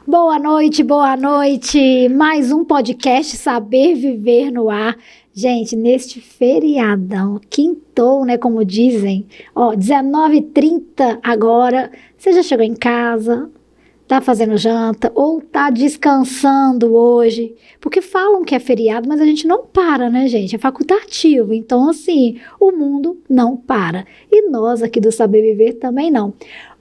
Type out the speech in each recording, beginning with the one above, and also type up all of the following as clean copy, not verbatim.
Boa noite, boa noite. Mais um podcast Saber Viver no Ar. Gente, neste feriadão, quintou, né, como dizem, 19h30 agora, você já chegou em casa, tá fazendo janta ou tá descansando hoje, porque falam que é feriado, mas a gente não para, né, gente? É facultativo, então assim, o mundo não para. E nós aqui do Saber Viver também não.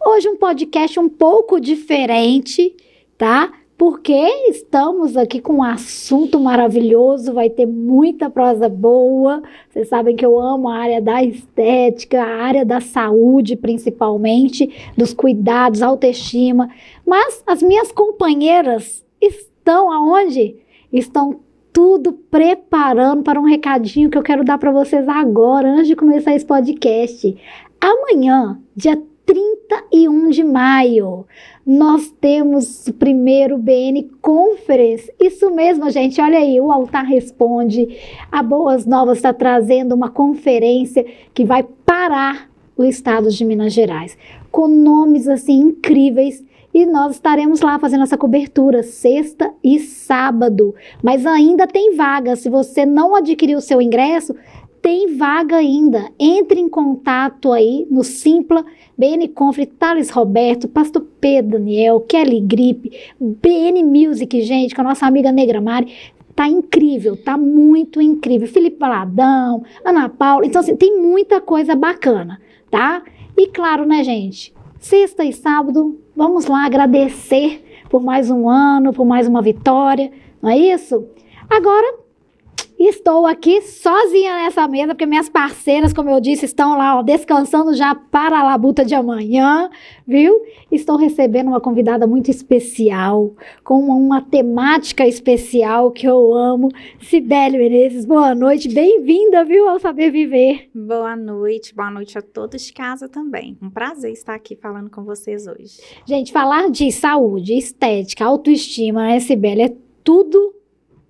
Hoje um podcast um pouco diferente, tá? Porque estamos aqui com um assunto maravilhoso, vai ter muita prosa boa. Vocês sabem que eu amo a área da estética, a área da saúde principalmente, dos cuidados, autoestima. Mas as minhas companheiras estão aonde? Estão tudo preparando para um recadinho que eu quero dar para vocês agora, antes de começar esse podcast. Amanhã, dia 31 de maio, nós temos o primeiro BN Conference. Isso mesmo, gente, olha aí, o Altar Responde. A Boas Novas está trazendo uma conferência que vai parar o estado de Minas Gerais, com nomes assim incríveis, e nós estaremos lá fazendo essa cobertura sexta e sábado, mas ainda tem vaga. Se você não adquiriu o seu ingresso, tem vaga ainda. Entre em contato aí no Simpla, BN Conference, Thales Roberto, Pastor Pedro Daniel, Kelly Gripe, BN Music, gente, com a nossa amiga Negra Mari. Tá incrível, tá muito incrível. Felipe Baladão, Ana Paula. Então, assim, tem muita coisa bacana, tá? E claro, né, gente? Sexta e sábado, vamos lá agradecer por mais um ano, por mais uma vitória, não é isso? Agora, estou aqui sozinha nessa mesa, porque minhas parceiras, como eu disse, estão lá, descansando já para a labuta de amanhã, viu? Estou recebendo uma convidada muito especial, com uma temática especial que eu amo. Cibele Menezes, boa noite, bem-vinda, viu, ao Saber Viver. Boa noite a todos de casa também. Um prazer estar aqui falando com vocês hoje. Gente, falar de saúde, estética, autoestima, né, Cibele, é tudo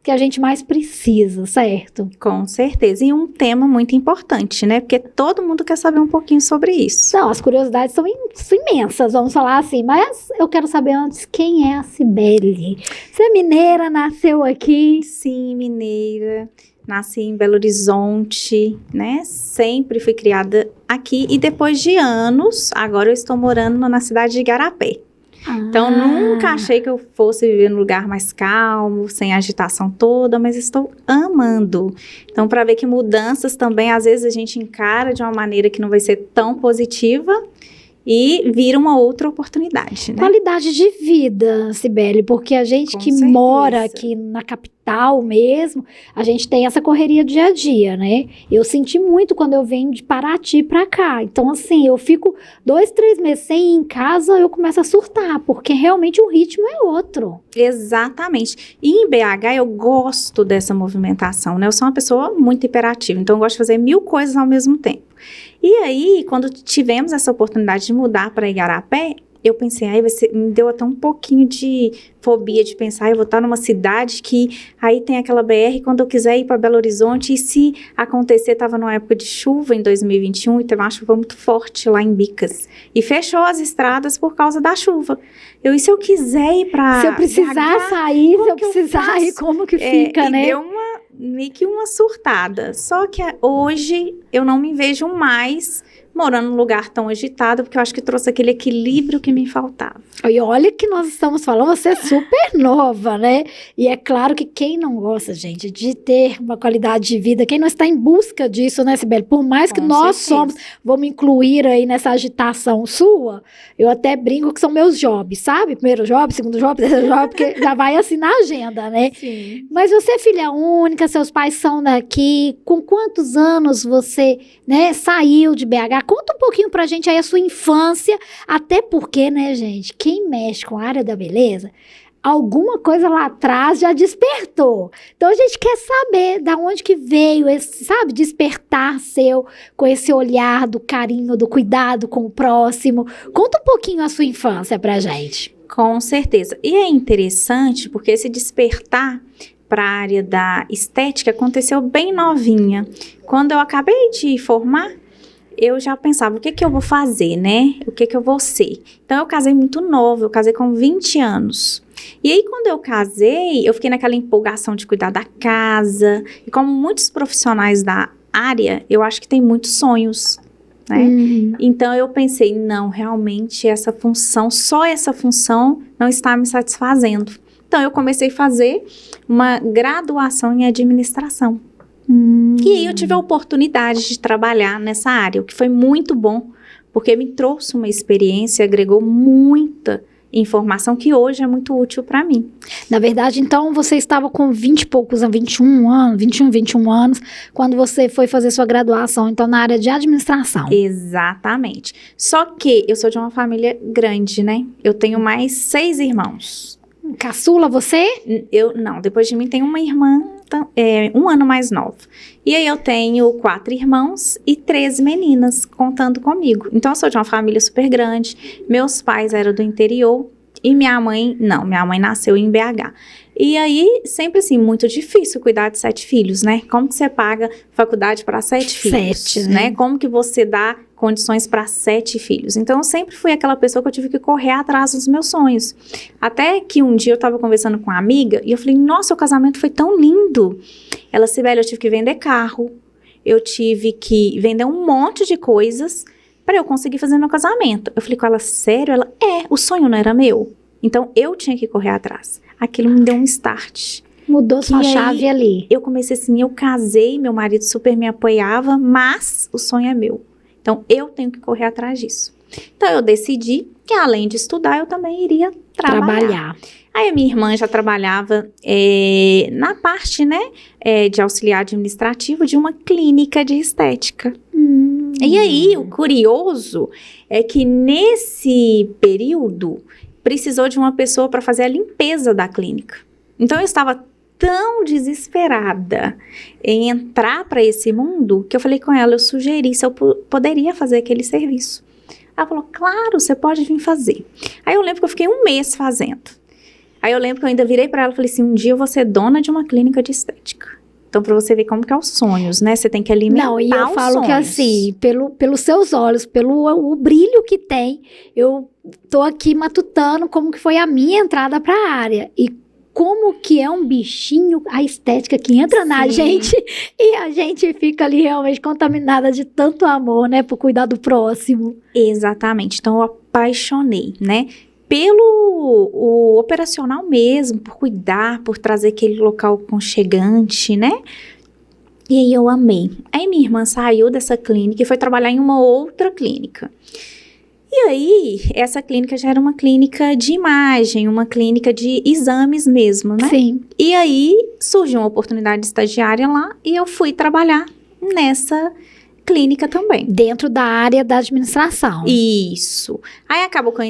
que a gente mais precisa, certo? Com certeza. E um tema muito importante, né? Porque todo mundo quer saber um pouquinho sobre isso. Não, as curiosidades são imensas, vamos falar assim. Mas eu quero saber antes quem é a Cibele. Você é mineira, nasceu aqui? Sim, mineira. Nasci em Belo Horizonte, né? Sempre fui criada aqui. E depois de anos, agora eu estou morando na cidade de Igarapé. Então, nunca achei que eu fosse viver num lugar mais calmo, sem agitação toda, mas estou amando. Então, para ver que mudanças também, às vezes a gente encara de uma maneira que não vai ser tão positiva e vira uma outra oportunidade, né? Qualidade de vida, Cibele, porque a gente Com que certeza. mora aqui na capital mesmo, a gente tem essa correria dia a dia, né? Eu senti muito quando eu venho de Paraty pra cá. Então, assim, eu fico 2, 3 meses sem ir em casa, eu começo a surtar, porque realmente o ritmo é outro. Exatamente. E em BH eu gosto dessa movimentação, né? Eu sou uma pessoa muito hiperativa, então eu gosto de fazer 1000 coisas ao mesmo tempo. E aí, quando tivemos essa oportunidade de mudar para Igarapé, eu pensei, me deu até um pouquinho de fobia de pensar, eu vou estar numa cidade que aí tem aquela BR, quando eu quiser ir para Belo Horizonte, e se acontecer, estava numa época de chuva em 2021, e teve uma chuva muito forte lá em Bicas, e fechou as estradas por causa da chuva. E se eu quiser ir para Se eu precisar BH, sair, se eu precisar ir, como que fica, né? E deu meio que uma surtada. Só que hoje eu não me vejo mais morando num lugar tão agitado, porque eu acho que trouxe aquele equilíbrio que me faltava. E olha que nós estamos falando, você é super nova, né? E é claro que quem não gosta, gente, de ter uma qualidade de vida, quem não está em busca disso, né, Cibele? Por mais que nós somos, vamos incluir aí nessa agitação sua, eu até brinco que são meus jobs, sabe? Primeiro job, segundo job, terceiro job, porque já vai assim na agenda, né? Sim. Mas você é filha única, seus pais são daqui, com quantos anos você, né, saiu de BH? Conta um pouquinho pra gente aí a sua infância, até porque, né, gente, quem mexe com a área da beleza, alguma coisa lá atrás já despertou. Então a gente quer saber da onde que veio esse, sabe, despertar seu, com esse olhar do carinho, do cuidado com o próximo. Conta um pouquinho a sua infância pra gente. Com certeza. E é interessante porque esse despertar para a área da estética aconteceu bem novinha. Quando eu acabei de formar, eu já pensava, o que que eu vou fazer, né? O que que eu vou ser? Então, eu casei muito nova, eu casei com 20 anos. E aí, quando eu casei, eu fiquei naquela empolgação de cuidar da casa. E como muitos profissionais da área, eu acho que tem muitos sonhos, né? Então, eu pensei, não, realmente só essa função não está me satisfazendo. Então, eu comecei a fazer uma graduação em administração. E aí, eu tive a oportunidade de trabalhar nessa área, o que foi muito bom, porque me trouxe uma experiência, agregou muita informação que hoje é muito útil para mim. Na verdade, então, você estava com 20 e poucos, 21 anos, quando você foi fazer sua graduação, então, na área de administração. Exatamente. Só que eu sou de uma família grande, né? Eu tenho mais 6 irmãos. Caçula, você? Não, depois de mim tem uma irmã, 1 ano mais nova. E aí eu tenho 4 irmãos e 13 meninas contando comigo. Então eu sou de uma família super grande. Meus pais eram do interior e minha mãe nasceu em BH. E aí, sempre assim, muito difícil cuidar de 7 filhos, né? Como que você paga faculdade para 7 filhos? 7, né? Como que você dá condições para 7 filhos? Então, eu sempre fui aquela pessoa que eu tive que correr atrás dos meus sonhos. Até que um dia eu tava conversando com uma amiga e eu falei, nossa, o casamento foi tão lindo. Ela, Sibeli, eu tive que vender carro, eu tive que vender um monte de coisas para eu conseguir fazer meu casamento. Eu falei com ela, sério? Ela, o sonho não era meu. Então, eu tinha que correr atrás. Aquilo me deu um start. Mudou sua chave ali. Eu comecei assim, eu casei, meu marido super me apoiava, mas o sonho é meu. Então, eu tenho que correr atrás disso. Então, eu decidi que além de estudar, eu também iria trabalhar. Aí, a minha irmã já trabalhava na parte, né, de auxiliar administrativo de uma clínica de estética. E aí, o curioso é que nesse período, precisou de uma pessoa para fazer a limpeza da clínica. Então, eu estava tão desesperada em entrar para esse mundo, que eu falei com ela, eu sugeri se eu poderia fazer aquele serviço. Ela falou, claro, você pode vir fazer. Aí, eu lembro que eu fiquei 1 mês fazendo. Aí, eu lembro que eu ainda virei para ela e falei assim, um dia eu vou ser dona de uma clínica de estética. Então, para você ver como que é os sonhos, né? Você tem que alimentar os sonhos. Não, e eu falo que assim, pelos seus olhos, pelo o brilho que tem, eu tô aqui matutando como que foi a minha entrada para a área. E como que é um bichinho, a estética que entra na gente e a gente fica ali realmente contaminada de tanto amor, né? Por cuidar do próximo. Exatamente. Então, eu apaixonei, né? Pelo o operacional mesmo, por cuidar, por trazer aquele local aconchegante, né? E aí eu amei. Aí minha irmã saiu dessa clínica e foi trabalhar em uma outra clínica. E aí, essa clínica já era uma clínica de imagem, uma clínica de exames mesmo, né? Sim. E aí, surgiu uma oportunidade de estagiária lá e eu fui trabalhar nessa clínica também. Dentro da área da administração. Isso. Aí acabou que eu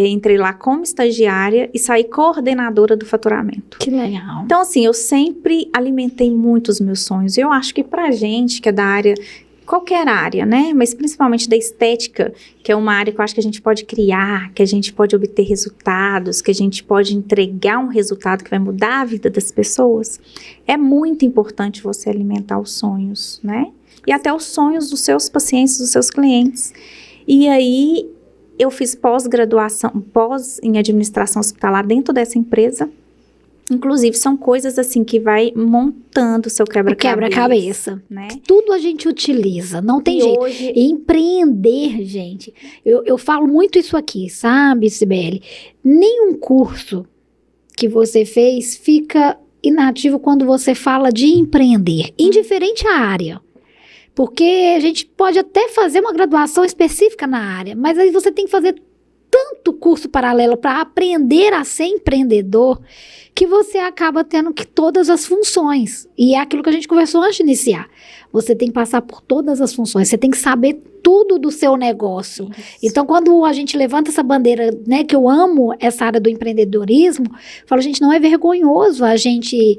entrei lá como estagiária e saí coordenadora do faturamento. Que legal. Então, assim, eu sempre alimentei muito os meus sonhos. Eu acho que pra gente que é da área, qualquer área, né? Mas principalmente da estética, que é uma área que eu acho que a gente pode criar, que a gente pode obter resultados, que a gente pode entregar um resultado que vai mudar a vida das pessoas. É muito importante você alimentar os sonhos, né? E até os sonhos dos seus pacientes, dos seus clientes. E aí, eu fiz pós-graduação, em administração hospitalar dentro dessa empresa. Inclusive, são coisas assim que vai montando o seu quebra-cabeça. Quebra-cabeça. Né? Tudo a gente utiliza, não tem jeito. Hoje... Empreender, gente, eu falo muito isso aqui, sabe, Sibeli? Nenhum curso que você fez fica inativo quando você fala de empreender, indiferente à área. Porque a gente pode até fazer uma graduação específica na área, mas aí você tem que fazer tanto curso paralelo para aprender a ser empreendedor, que você acaba tendo que todas as funções. E é aquilo que a gente conversou antes de iniciar. Você tem que passar por todas as funções, você tem que saber tudo do seu negócio. Isso. Então, quando a gente levanta essa bandeira, né, que eu amo essa área do empreendedorismo, falo, gente, não é vergonhoso a gente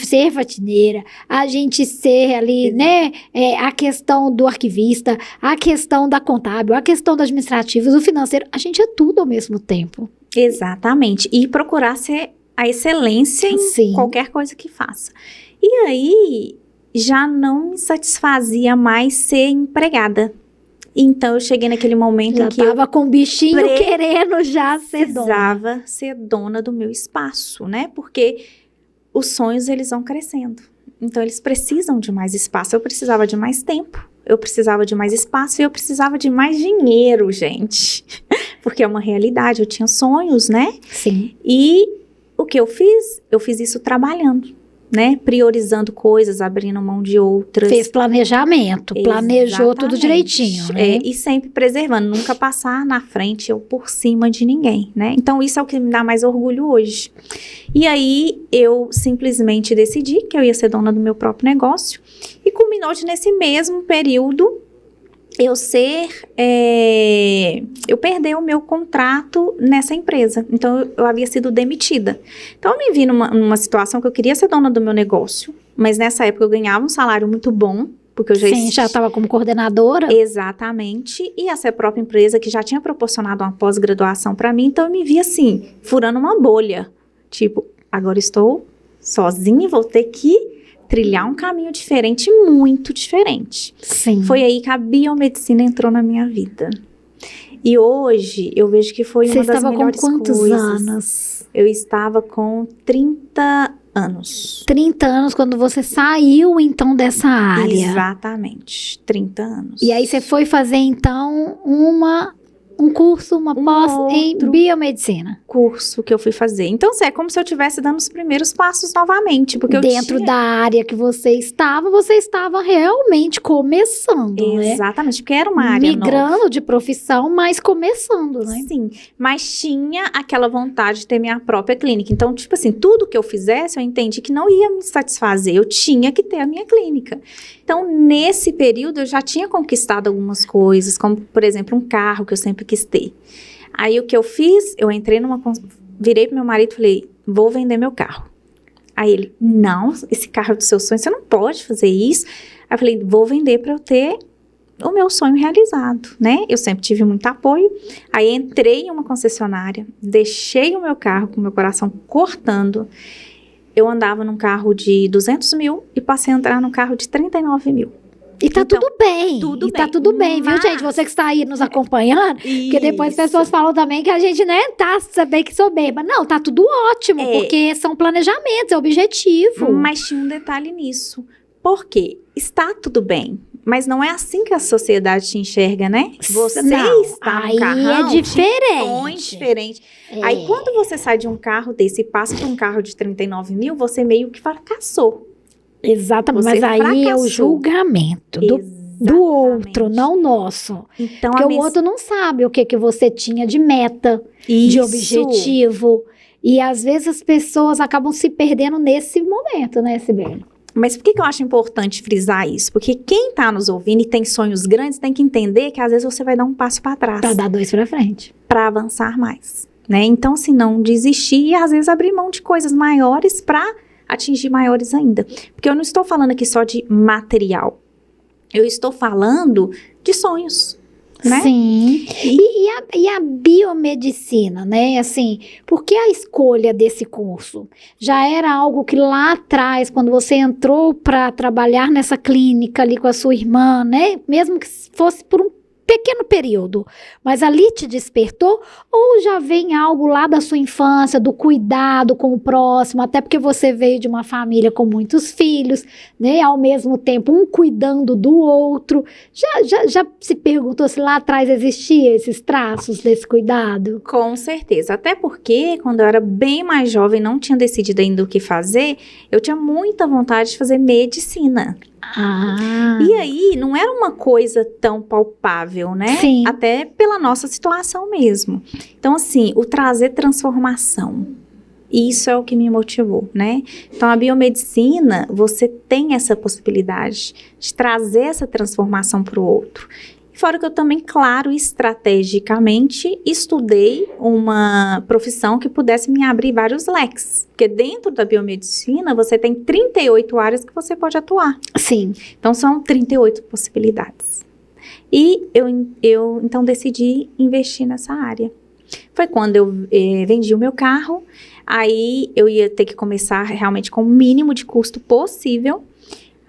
ser faxineira, a gente ser ali, né, a questão do arquivista, a questão da contábil, a questão do administrativo, do financeiro, a gente é tudo ao mesmo tempo. Exatamente. E procurar ser a excelência em qualquer coisa que faça. E aí, já não me satisfazia mais ser empregada. Então, eu cheguei naquele momento Já em que eu tava com o bichinho querendo já ser dona. precisava ser dona do meu espaço, né? Porque os sonhos, eles vão crescendo. Então, eles precisam de mais espaço. Eu precisava de mais tempo, eu precisava de mais espaço e eu precisava de mais dinheiro, gente. Porque é uma realidade, eu tinha sonhos, né? Sim. E o que eu fiz? Eu fiz isso trabalhando, né? Priorizando coisas, abrindo mão de outras. Fez planejamento, planejou tudo Exatamente. direitinho, né? E sempre preservando, nunca passar na frente ou por cima de ninguém, né? Então, isso é o que me dá mais orgulho hoje. E aí, eu simplesmente decidi que eu ia ser dona do meu próprio negócio e culminou de, nesse mesmo período, eu perder o meu contrato nessa empresa. Então, eu havia sido demitida. Então, eu me vi numa situação que eu queria ser dona do meu negócio, mas nessa época eu ganhava um salário muito bom, porque eu já Sim, já estava como coordenadora. Exatamente. E essa própria empresa que já tinha proporcionado uma pós-graduação para mim, então eu me vi assim, furando uma bolha. Tipo, agora estou sozinha e vou ter que trilhar um caminho diferente, muito diferente. Sim. Foi aí que a biomedicina entrou na minha vida. E hoje eu vejo que foi uma das melhores coisas. Você estava com quantos anos? Eu estava com 30 anos. 30 anos quando você saiu, então, dessa área. Exatamente, 30 anos. E aí você foi fazer, então, um curso, uma pós em biomedicina. Curso que eu fui fazer. Então, é como se eu estivesse dando os primeiros passos novamente. Porque dentro da área que você estava realmente começando, né? Exatamente, porque era uma área migrando nova. De profissão, mas começando, né? Sim, mas tinha aquela vontade de ter minha própria clínica. Então, tipo assim, tudo que eu fizesse, eu entendi que não ia me satisfazer. Eu tinha que ter a minha clínica. Então, nesse período, eu já tinha conquistado algumas coisas, como, por exemplo, um carro que eu sempre quis ter. Aí, o que eu fiz? Eu entrei virei pro meu marido e falei, vou vender meu carro. Aí ele, não, esse carro é do seu sonho, você não pode fazer isso. Aí eu falei, vou vender para eu ter o meu sonho realizado, né? Eu sempre tive muito apoio. Aí, entrei em uma concessionária, deixei o meu carro com o meu coração cortando. Eu andava num carro de 200 mil e passei a entrar num carro de 39 mil. E tá tudo bem. Tá tudo bem, mas... viu, gente? Você que está aí nos acompanhando, Isso. Porque depois as pessoas falam também que a gente, né, saber que soberba. Não, tá tudo ótimo, porque são planejamentos, é objetivo. Mas tinha um detalhe nisso. Por quê? Está tudo bem. Mas não é assim que a sociedade te enxerga, né? Você não, está aí num carrão, é diferente. Aí, quando você sai de um carro desse e passa para um carro de 39 mil, você meio que fracassou. Exatamente, você mas aí fracassou. É o julgamento do outro, não nosso. Então, porque o outro não sabe o que você tinha de meta, Isso. de objetivo. E às vezes as pessoas acabam se perdendo nesse momento, né, Sibeli? Mas por que eu acho importante frisar isso? Porque quem tá nos ouvindo e tem sonhos grandes tem que entender que às vezes você vai dar um passo para trás. Para dar 2 para frente. Para avançar mais, né? Então, se não desistir e às vezes abrir mão de coisas maiores para atingir maiores ainda. Porque eu não estou falando aqui só de material. Eu estou falando de sonhos, né? Sim. E a biomedicina, né? Assim, por que a escolha desse curso? Já era algo que lá atrás, quando você entrou para trabalhar nessa clínica ali com a sua irmã, né? Mesmo que fosse por um pequeno período, mas ali te despertou, ou já vem algo lá da sua infância, do cuidado com o próximo, até porque você veio de uma família com muitos filhos, né, ao mesmo tempo um cuidando do outro, já se perguntou se lá atrás existia esses traços desse cuidado? Com certeza, até porque quando eu era bem mais jovem, não tinha decidido ainda o que fazer, eu tinha muita vontade de fazer medicina. E aí, não era uma coisa tão palpável, né? Sim. Até pela nossa situação mesmo. Então, assim, o trazer transformação, isso é o que me motivou, né? Então, a biomedicina, você tem essa possibilidade de trazer essa transformação para o outro. Fora que eu também, claro, estrategicamente, estudei uma profissão que pudesse me abrir vários leques. Porque dentro da biomedicina, você tem 38 áreas que você pode atuar. Sim. Então, são 38 possibilidades. E eu então, decidi investir nessa área. Foi quando eu vendi o meu carro, aí eu ia ter que começar realmente com o mínimo de custo possível.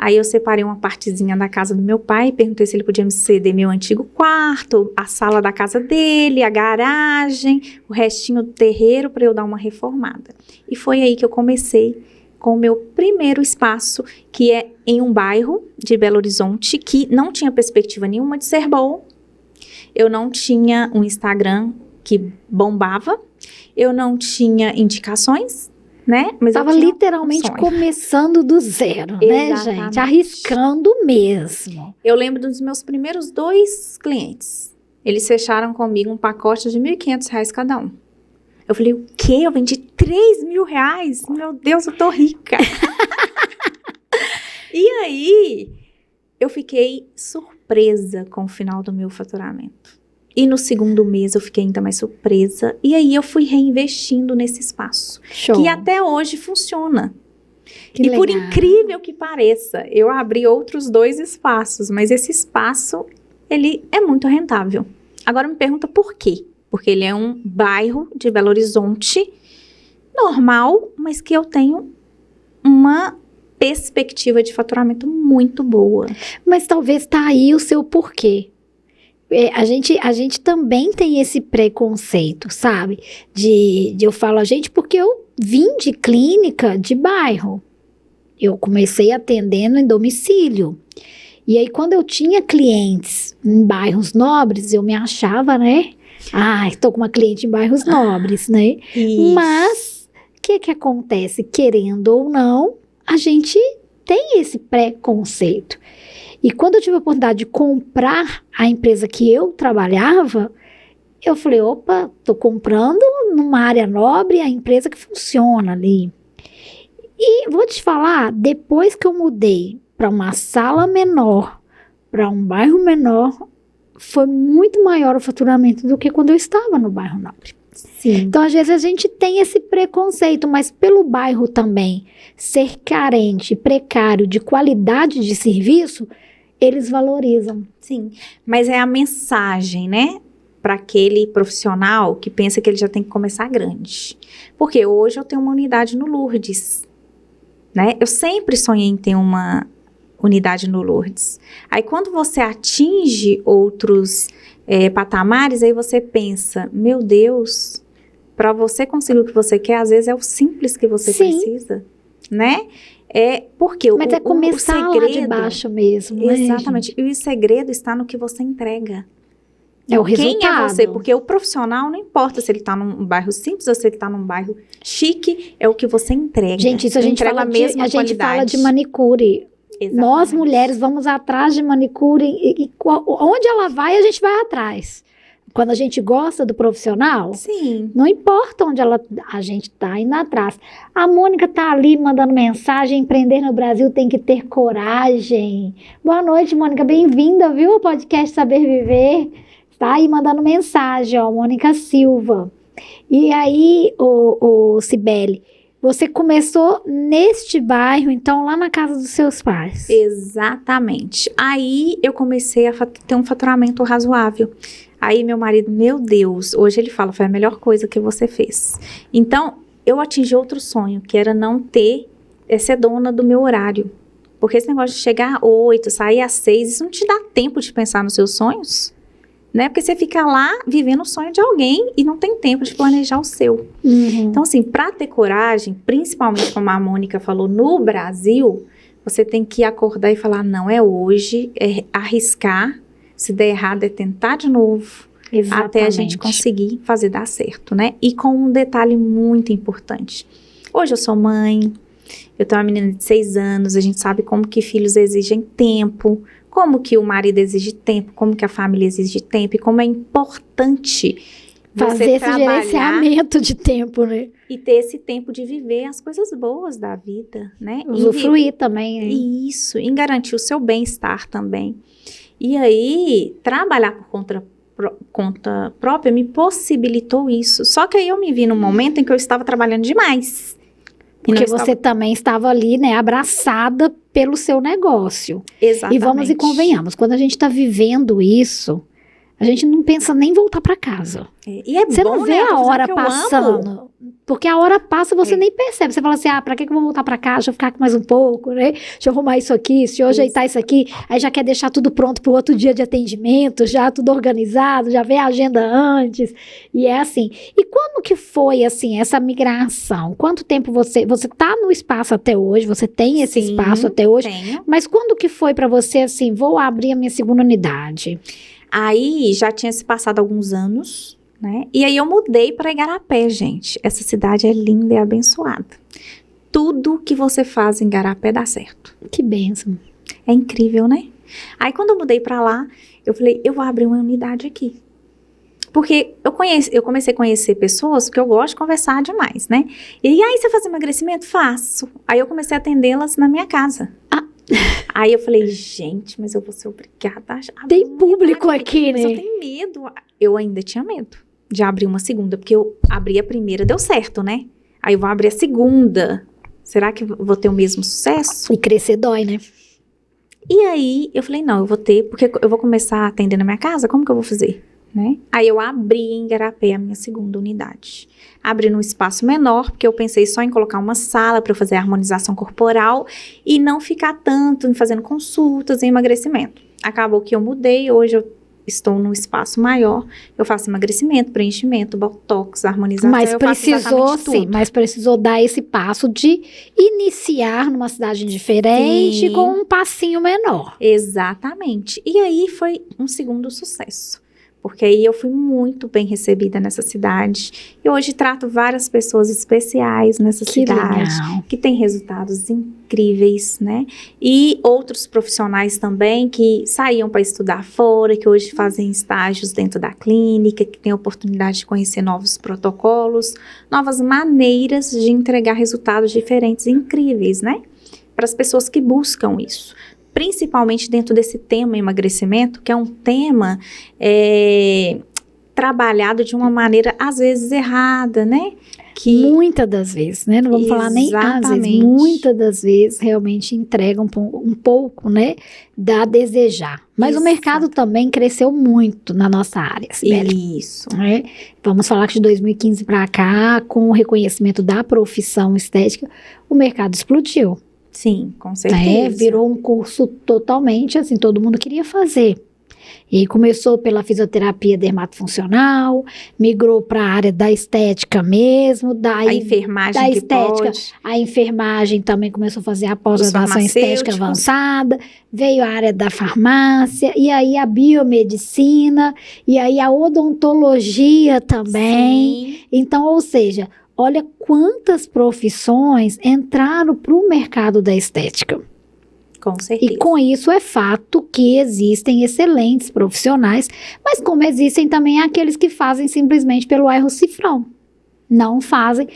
Aí eu separei uma partezinha da casa do meu pai, perguntei se ele podia me ceder meu antigo quarto, a sala da casa dele, a garagem, o restinho do terreiro para eu dar uma reformada. E foi aí que eu comecei com o meu primeiro espaço, que é em um bairro de Belo Horizonte, que não tinha perspectiva nenhuma de ser bom. Eu não tinha um Instagram que bombava, eu não tinha indicações, né? Mas Estava literalmente começando do zero, né, gente? Arriscando mesmo. Eu lembro dos meus primeiros 2 clientes. Eles fecharam comigo um pacote de R$1.500 cada um. Eu falei, o quê? Eu vendi R$3.000? Meu Deus, eu tô rica. E aí, eu fiquei surpresa com o final do meu faturamento. E no segundo mês eu fiquei ainda mais surpresa. E aí eu fui reinvestindo nesse espaço. Show. Que até hoje funciona. Que e legal. por incrível que pareça, eu abri outros 2 espaços. Mas esse espaço, ele é muito rentável. Agora me pergunta por quê? Porque ele é um bairro de Belo Horizonte normal, mas que eu tenho uma perspectiva de faturamento muito boa. Mas talvez tá aí o seu porquê. A gente também tem esse preconceito, sabe? Eu falo a gente porque eu vim de clínica de bairro. Eu comecei atendendo em domicílio. E aí, quando eu tinha clientes em bairros nobres, eu me achava, né? Estou com uma cliente em bairros nobres, né? Isso. Mas, o que acontece? Querendo ou não, a gente tem esse preconceito. E quando eu tive a oportunidade de comprar a empresa que eu trabalhava, eu falei, opa, estou comprando numa área nobre a empresa que funciona ali. E vou te falar, depois que eu mudei para uma sala menor, para um bairro menor, foi muito maior o faturamento do que quando eu estava no bairro nobre. Sim. Então, às vezes, a gente tem esse preconceito, mas pelo bairro também ser carente, precário, de qualidade de serviço, eles valorizam. Sim, mas é a mensagem, né? Para aquele profissional que pensa que ele já tem que começar grande. Porque hoje eu tenho uma unidade no Lourdes, né? Eu sempre sonhei em ter uma unidade no Lourdes. Aí quando você atinge outros patamares, aí você pensa, meu Deus, para você conseguir o que você quer, às vezes é o simples que você precisa, né? Porque mas é começar o segredo, lá de baixo mesmo, né, exatamente. gente? E o segredo está no que você entrega. É o resultado. Quem é você? Porque o profissional, não importa se ele está num bairro simples ou se ele está num bairro chique, é o que você entrega. Gente, isso a gente fala de manicure. Exatamente. Nós, mulheres, vamos atrás de manicure e onde ela vai, a gente vai atrás. Quando a gente gosta do profissional, sim, não importa onde a gente está indo atrás. A Mônica tá ali mandando mensagem, empreender no Brasil tem que ter coragem. Boa noite, Mônica, bem-vinda, viu? O podcast Saber Viver. Tá aí mandando mensagem, ó, Mônica Silva. E aí, Cibele, você começou neste bairro, então, lá na casa dos seus pais. Exatamente. Aí eu comecei a ter um faturamento razoável. Aí meu marido, meu Deus, hoje ele fala, foi a melhor coisa que você fez. Então, eu atingi outro sonho, que era não ser dona do meu horário. Porque esse negócio de chegar às 8, sair às 6, isso não te dá tempo de pensar nos seus sonhos, né? Porque você fica lá vivendo o sonho de alguém e não tem tempo de planejar o seu. Uhum. Então, assim, para ter coragem, principalmente como a Mônica falou, no Brasil, você tem que acordar e falar, não é hoje, é arriscar. Se der errado, é tentar de novo. Exatamente. Até a gente conseguir fazer dar certo, né? E com um detalhe muito importante. Hoje eu sou mãe, eu tenho uma menina de 6 anos, a gente sabe como que filhos exigem tempo, como que o marido exige tempo, como que a família exige tempo, e como é importante fazer você esse gerenciamento de tempo, né? E ter esse tempo de viver as coisas boas da vida, né? Usufruir também, né? Isso, em garantir o seu bem-estar também. E aí, trabalhar por conta própria me possibilitou isso. Só que aí eu me vi num momento em que eu estava trabalhando demais. Porque você também estava ali, né, abraçada pelo seu negócio. Exatamente. E vamos e convenhamos, quando a gente está vivendo isso, a gente não pensa nem voltar para casa. E é Você bom, não vê né? a hora Eu passando. amo. Porque a hora passa, você nem percebe. Você fala assim, pra que eu vou voltar pra casa? Deixa eu ficar aqui mais um pouco, né? Deixa eu arrumar isso aqui, deixa eu ajeitar isso aqui. Aí já quer deixar tudo pronto pro outro dia de atendimento, já tudo organizado, já vê a agenda antes. E é assim. E quando que foi, assim, essa migração? Quanto tempo você tá no espaço até hoje? Você tem esse Sim, espaço até hoje? tenho. Mas quando que foi pra você, assim, vou abrir a minha segunda unidade? Aí já tinha se passado alguns anos, né? E aí eu mudei para Igarapé, gente. Essa cidade é linda e abençoada. Tudo que você faz em Igarapé dá certo. Que bênção. É incrível, né? Aí quando eu mudei para lá, eu falei, eu vou abrir uma unidade aqui. Porque eu comecei a conhecer pessoas que eu gosto de conversar demais, né? E aí, você faz emagrecimento? Faço. Aí eu comecei a atendê-las na minha casa. Aí eu falei, gente, mas eu vou ser obrigada a abrir Tem uma público unidade aqui, mas né? eu tenho medo. Eu ainda tinha medo de abrir uma segunda, porque eu abri a primeira, deu certo, né? Aí eu vou abrir a segunda. Será que eu vou ter o mesmo sucesso? E crescer dói, né? E aí eu falei, não, eu vou ter, porque eu vou começar a atender na minha casa, como que eu vou fazer? Né? Aí eu abri em Igarapé a minha segunda unidade. Abri num espaço menor, porque eu pensei só em colocar uma sala para eu fazer a harmonização corporal e não ficar tanto em fazendo consultas e emagrecimento. Acabou que eu mudei, hoje eu estou num espaço maior, eu faço emagrecimento, preenchimento, botox, harmonização, Mas eu faço precisou, exatamente tudo. sim, mas precisou dar esse passo de iniciar numa cidade diferente Sim. com um passinho menor. Exatamente. E aí foi um segundo sucesso. Porque aí eu fui muito bem recebida nessa cidade. E hoje trato várias pessoas especiais nessa Que cidade. legal. Que tem resultados incríveis, né? E outros profissionais também que saíam para estudar fora, que hoje fazem estágios dentro da clínica, que têm a oportunidade de conhecer novos protocolos, novas maneiras de entregar resultados diferentes e incríveis, né? Para as pessoas que buscam isso. Principalmente dentro desse tema emagrecimento, que é um tema trabalhado de uma maneira, às vezes, errada, né? Que Muitas das vezes, né? Não vamos falar nem às vezes, Exatamente. muitas das vezes realmente entregam um pouco, né? Da desejar. Mas o Exato. mercado também cresceu muito na nossa área, Sibeli. Isso. Né? Vamos falar que de 2015 para cá, com o reconhecimento da profissão estética, o mercado explodiu. Sim, com certeza. Né? Virou um curso totalmente assim, todo mundo queria fazer. E aí começou pela fisioterapia dermatofuncional, migrou para a área da estética mesmo, A enfermagem da que estética, pode. a enfermagem também começou a fazer a pós-graduação Os estética farmacêuticos. avançada, veio a área da farmácia, e aí a biomedicina, e aí a odontologia também. Sim. Então, ou seja, olha quantas profissões entraram para o mercado da estética. Com certeza. E com isso é fato que existem excelentes profissionais, mas como existem também aqueles que fazem simplesmente pelo erro cifrão. Não fazem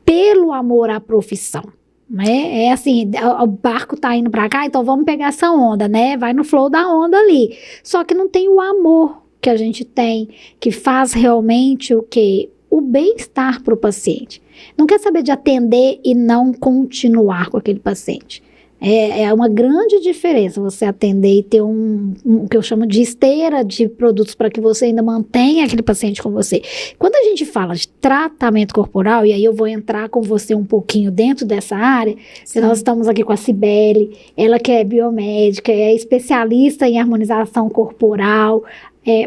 pelo amor à profissão. Né? É assim, o barco tá indo para cá, então vamos pegar essa onda, né? Vai no flow da onda ali. Só que não tem o amor que a gente tem, que faz realmente o quê? O bem-estar para o paciente. Não quer saber de atender e não continuar com aquele paciente. É uma grande diferença você atender e ter um que eu chamo de esteira de produtos para que você ainda mantenha aquele paciente com você. Quando a gente fala de tratamento corporal, e aí eu vou entrar com você um pouquinho dentro dessa área, nós estamos aqui com a Cibele, ela que é biomédica, é especialista em harmonização corporal,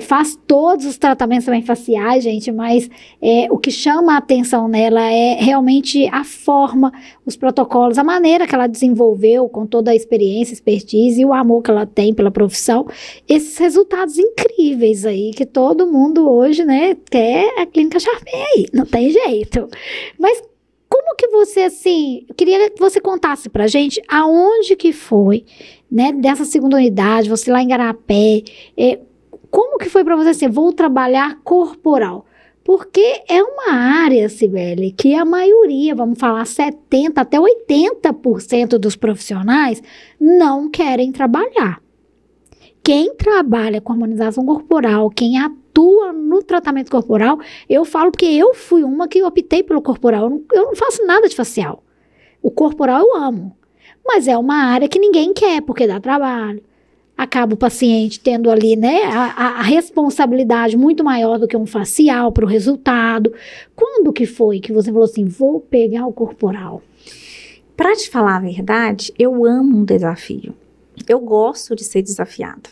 faz todos os tratamentos também faciais, gente, mas o que chama a atenção nela é realmente a forma, os protocolos, a maneira que ela desenvolveu com toda a experiência, expertise e o amor que ela tem pela profissão, esses resultados incríveis aí que todo mundo hoje, né, quer a clínica Charpé aí, não tem jeito. Mas como que você, assim, eu queria que você contasse pra gente aonde que foi, né, dessa segunda unidade, você lá em Igarapé, como que foi para você assim, vou trabalhar corporal? Porque é uma área, Cibele, que a maioria, vamos falar 70% até 80% dos profissionais não querem trabalhar. Quem trabalha com harmonização corporal, quem atua no tratamento corporal, eu falo porque eu fui uma que optei pelo corporal, eu não faço nada de facial. O corporal eu amo, mas é uma área que ninguém quer porque dá trabalho. acaba o paciente tendo ali, né, a responsabilidade muito maior do que um facial para o resultado. Quando que foi que você falou assim, vou pegar o corporal? Pra te falar a verdade, eu amo um desafio. Eu gosto de ser desafiada.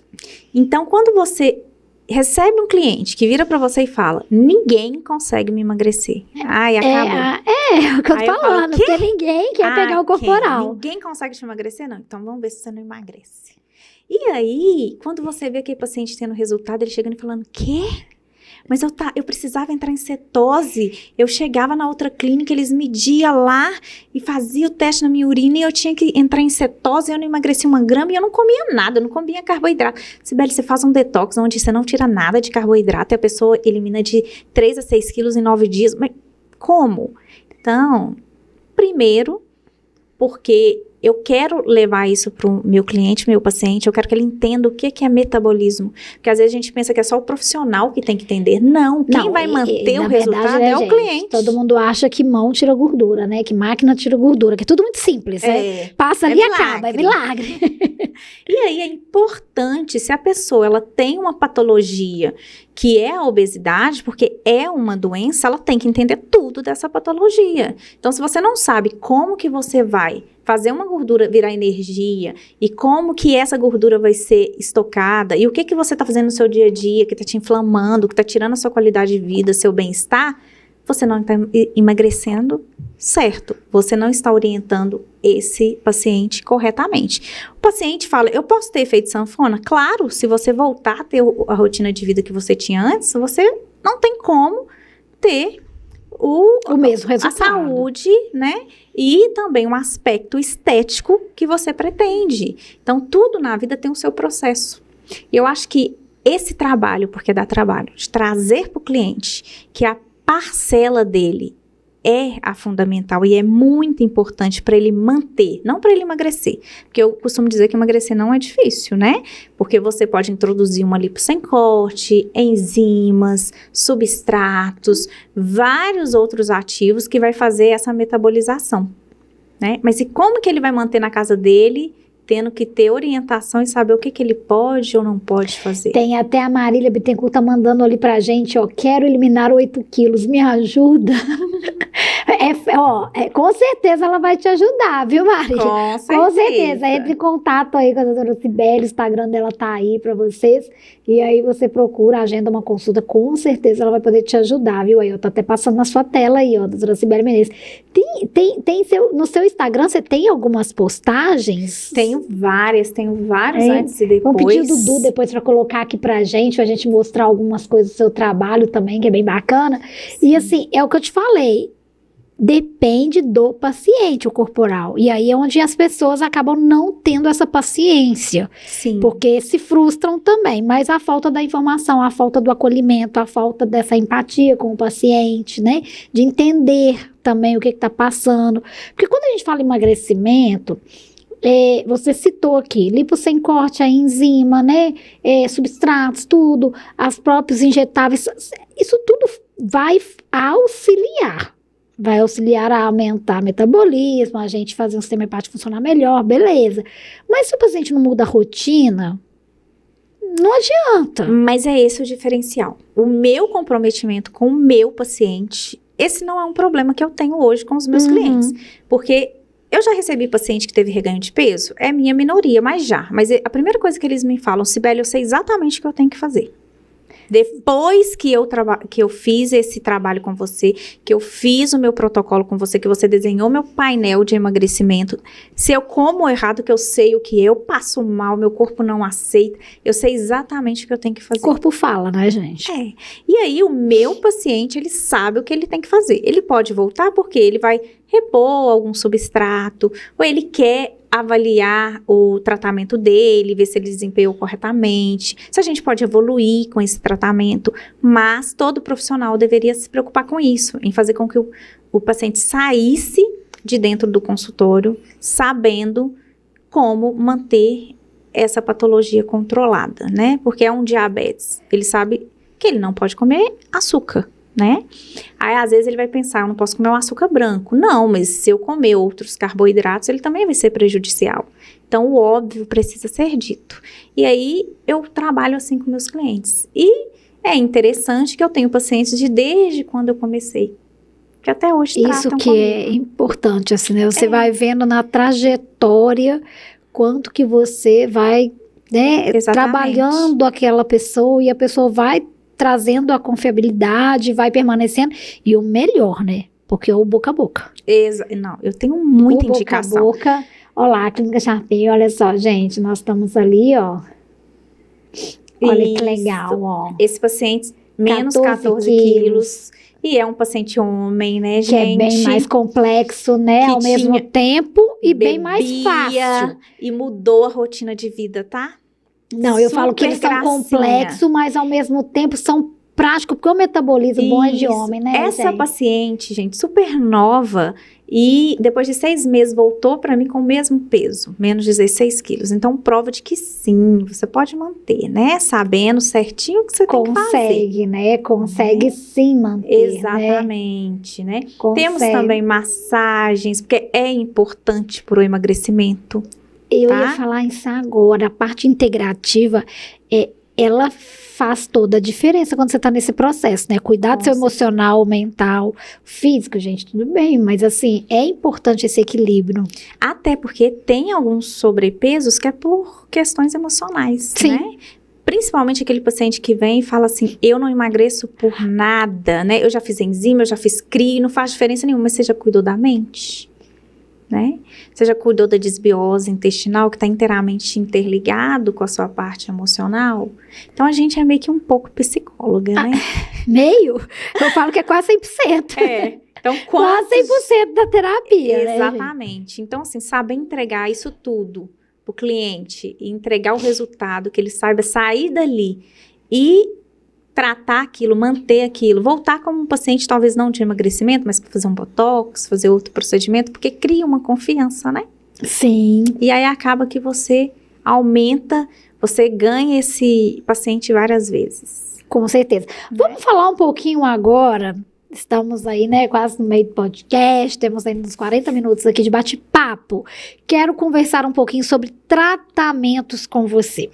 Então, quando você recebe um cliente que vira pra você e fala, ninguém consegue me emagrecer. Ai, acabou. É o que eu tô Aí eu falo, falando, "Quê? porque ninguém quer pegar o corporal. Ninguém consegue te emagrecer? Não. Então, vamos ver se você não emagrece. E aí, quando você vê aquele paciente tendo resultado, ele chegando e falando, quê? Mas eu precisava entrar em cetose. Eu chegava na outra clínica, eles mediam lá e faziam o teste na minha urina e eu tinha que entrar em cetose, eu não emagreci 1 grama e eu não comia nada, eu não comia carboidrato. Sibeli, você faz um detox onde você não tira nada de carboidrato e a pessoa elimina de 3 a 6 quilos em 9 dias. Mas como? Então, primeiro, porque eu quero levar isso para o meu cliente, meu paciente, eu quero que ele entenda o que é metabolismo. Porque às vezes a gente pensa que é só o profissional que tem que entender. Não, quem vai manter o resultado é o cliente. Todo mundo acha que mão tira gordura, né? Que máquina tira gordura, que é tudo muito simples, né? Passa ali e acaba, é milagre. E aí é importante, se a pessoa ela tem uma patologia que é a obesidade, porque é uma doença, ela tem que entender tudo dessa patologia. Então, se você não sabe como que você vai fazer uma gordura virar energia e como que essa gordura vai ser estocada e o que você está fazendo no seu dia a dia que está te inflamando, que está tirando a sua qualidade de vida, seu bem-estar, você não está emagrecendo certo. Você não está orientando esse paciente corretamente. O paciente fala, eu posso ter efeito sanfona? Claro, se você voltar a ter a rotina de vida que você tinha antes, você não tem como ter o mesmo resultado. A saúde, né? E também um aspecto estético que você pretende. Então, tudo na vida tem o seu processo. E eu acho que esse trabalho, porque dá trabalho, de trazer para o cliente que a parcela dele é a fundamental e é muito importante para ele manter, não para ele emagrecer. Porque eu costumo dizer que emagrecer não é difícil, né? Porque você pode introduzir uma lipo sem corte, enzimas, substratos, vários outros ativos que vai fazer essa metabolização, né? Mas e como que ele vai manter na casa dele, tendo que ter orientação e saber o que ele pode ou não pode fazer? Tem até a Marília Bittencourt tá mandando ali pra gente, ó, quero eliminar 8 quilos, me ajuda? Com certeza ela vai te ajudar, viu, Marília? Com certeza. Entre em contato aí com a doutora Sibeli, o Instagram dela tá aí pra vocês, e aí você procura, agenda uma consulta, com certeza ela vai poder te ajudar, viu? Aí eu tô até passando na sua tela aí, ó, doutora Sibeli Menezes. No seu Instagram, você tem algumas postagens? Tenho vários antes e depois. Vamos pedir o Dudu depois para colocar aqui pra gente mostrar algumas coisas do seu trabalho também, que é bem bacana. Sim. E assim, é o que eu te falei, depende do paciente, o corporal. E aí é onde as pessoas acabam não tendo essa paciência. Sim. Porque se frustram também. Mas a falta da informação, a falta do acolhimento, a falta dessa empatia com o paciente, né? De entender também o que está passando. Porque quando a gente fala em emagrecimento, você citou aqui, lipo sem corte, a enzima, né? Substratos, tudo, as próprios injetáveis, isso tudo vai auxiliar. Vai auxiliar a aumentar o metabolismo, a gente fazer o sistema hepático funcionar melhor, beleza. Mas se o paciente não muda a rotina, não adianta. Mas é esse o diferencial. O meu comprometimento com o meu paciente, esse não é um problema que eu tenho hoje com os meus clientes. Porque eu já recebi paciente que teve reganho de peso, é minha minoria, mas a primeira coisa que eles me falam, Sibeli, eu sei exatamente o que eu tenho que fazer. Depois que eu fiz esse trabalho com você, que eu fiz o meu protocolo com você, que você desenhou meu painel de emagrecimento, se eu como errado, que eu sei o que eu passo mal, meu corpo não aceita, eu sei exatamente o que eu tenho que fazer. O corpo fala, né, gente? E aí o meu paciente, ele sabe o que ele tem que fazer. Ele pode voltar porque ele vai repor algum substrato, ou ele quer avaliar o tratamento dele, ver se ele desempenhou corretamente, se a gente pode evoluir com esse tratamento, mas todo profissional deveria se preocupar com isso, em fazer com que o paciente saísse de dentro do consultório sabendo como manter essa patologia controlada, né? Porque é um diabetes, ele sabe que ele não pode comer açúcar, né? Aí, às vezes, ele vai pensar, eu não posso comer um açúcar branco. Não, mas se eu comer outros carboidratos, ele também vai ser prejudicial. Então, o óbvio precisa ser dito. E aí, eu trabalho assim com meus clientes. E é interessante que eu tenho pacientes desde quando eu comecei, que até hoje Isso tratam que comigo. é importante, assim, né? Você vai vendo na trajetória quanto que você vai, né, Exatamente. trabalhando aquela pessoa e a pessoa vai trazendo a confiabilidade, vai permanecendo. E o melhor, né? Porque é o boca a boca. Não, eu tenho muita O boca indicação. a boca. Olá, Clínica Sharpay, olha só, gente, nós estamos ali, ó. Olha que Isso. legal, ó. Esse paciente, menos 14 quilos. E é um paciente homem, né, Que gente? é bem mais complexo, né? Que Ao mesmo tinha- tempo e bem mais Bebia fácil. E mudou a rotina de vida, tá? Não, eu falo que eles Super são gracinha. complexos, mas ao mesmo tempo são práticos, porque o metabolismo bom é de Isso. homem, né? Essa gente? paciente, gente, super nova, e depois de 6 meses voltou pra mim com o mesmo peso, menos 16 quilos. Então, prova de que sim, você pode manter, né? Sabendo certinho o que você tem que fazer. Consegue, né? Consegue sim manter, Exatamente, né? Consegue. Temos também massagens, porque é importante pro emagrecimento. Eu tá? ia falar isso agora. A parte integrativa, ela faz toda a diferença quando você está nesse processo, né? Cuidar do seu emocional, mental, físico, gente, tudo bem, mas assim, é importante esse equilíbrio. Até porque tem alguns sobrepesos que é por questões emocionais, Sim. né? Principalmente aquele paciente que vem e fala assim, eu não emagreço por nada, né? Eu já fiz enzima, eu já fiz CRI, não faz diferença nenhuma, mas você já cuidou da mente, né? Você já cuidou da desbiose intestinal, que está inteiramente interligado com a sua parte emocional? Então, a gente é meio que um pouco psicóloga, né? Meio? Eu falo que é quase 100%. Então, Quase 100% da terapia, né, Exatamente. Então, assim, saber entregar isso tudo pro cliente e entregar o resultado, que ele saiba sair dali e tratar aquilo, manter aquilo, voltar como um paciente talvez não de emagrecimento, mas fazer um botox, fazer outro procedimento, porque cria uma confiança, né? Sim. E aí acaba que você aumenta, você ganha esse paciente várias vezes. Com certeza. Vamos falar um pouquinho agora. Estamos aí, né, quase no meio do podcast, temos ainda uns 40 minutos aqui de bate-papo. Quero conversar um pouquinho sobre tratamentos com você,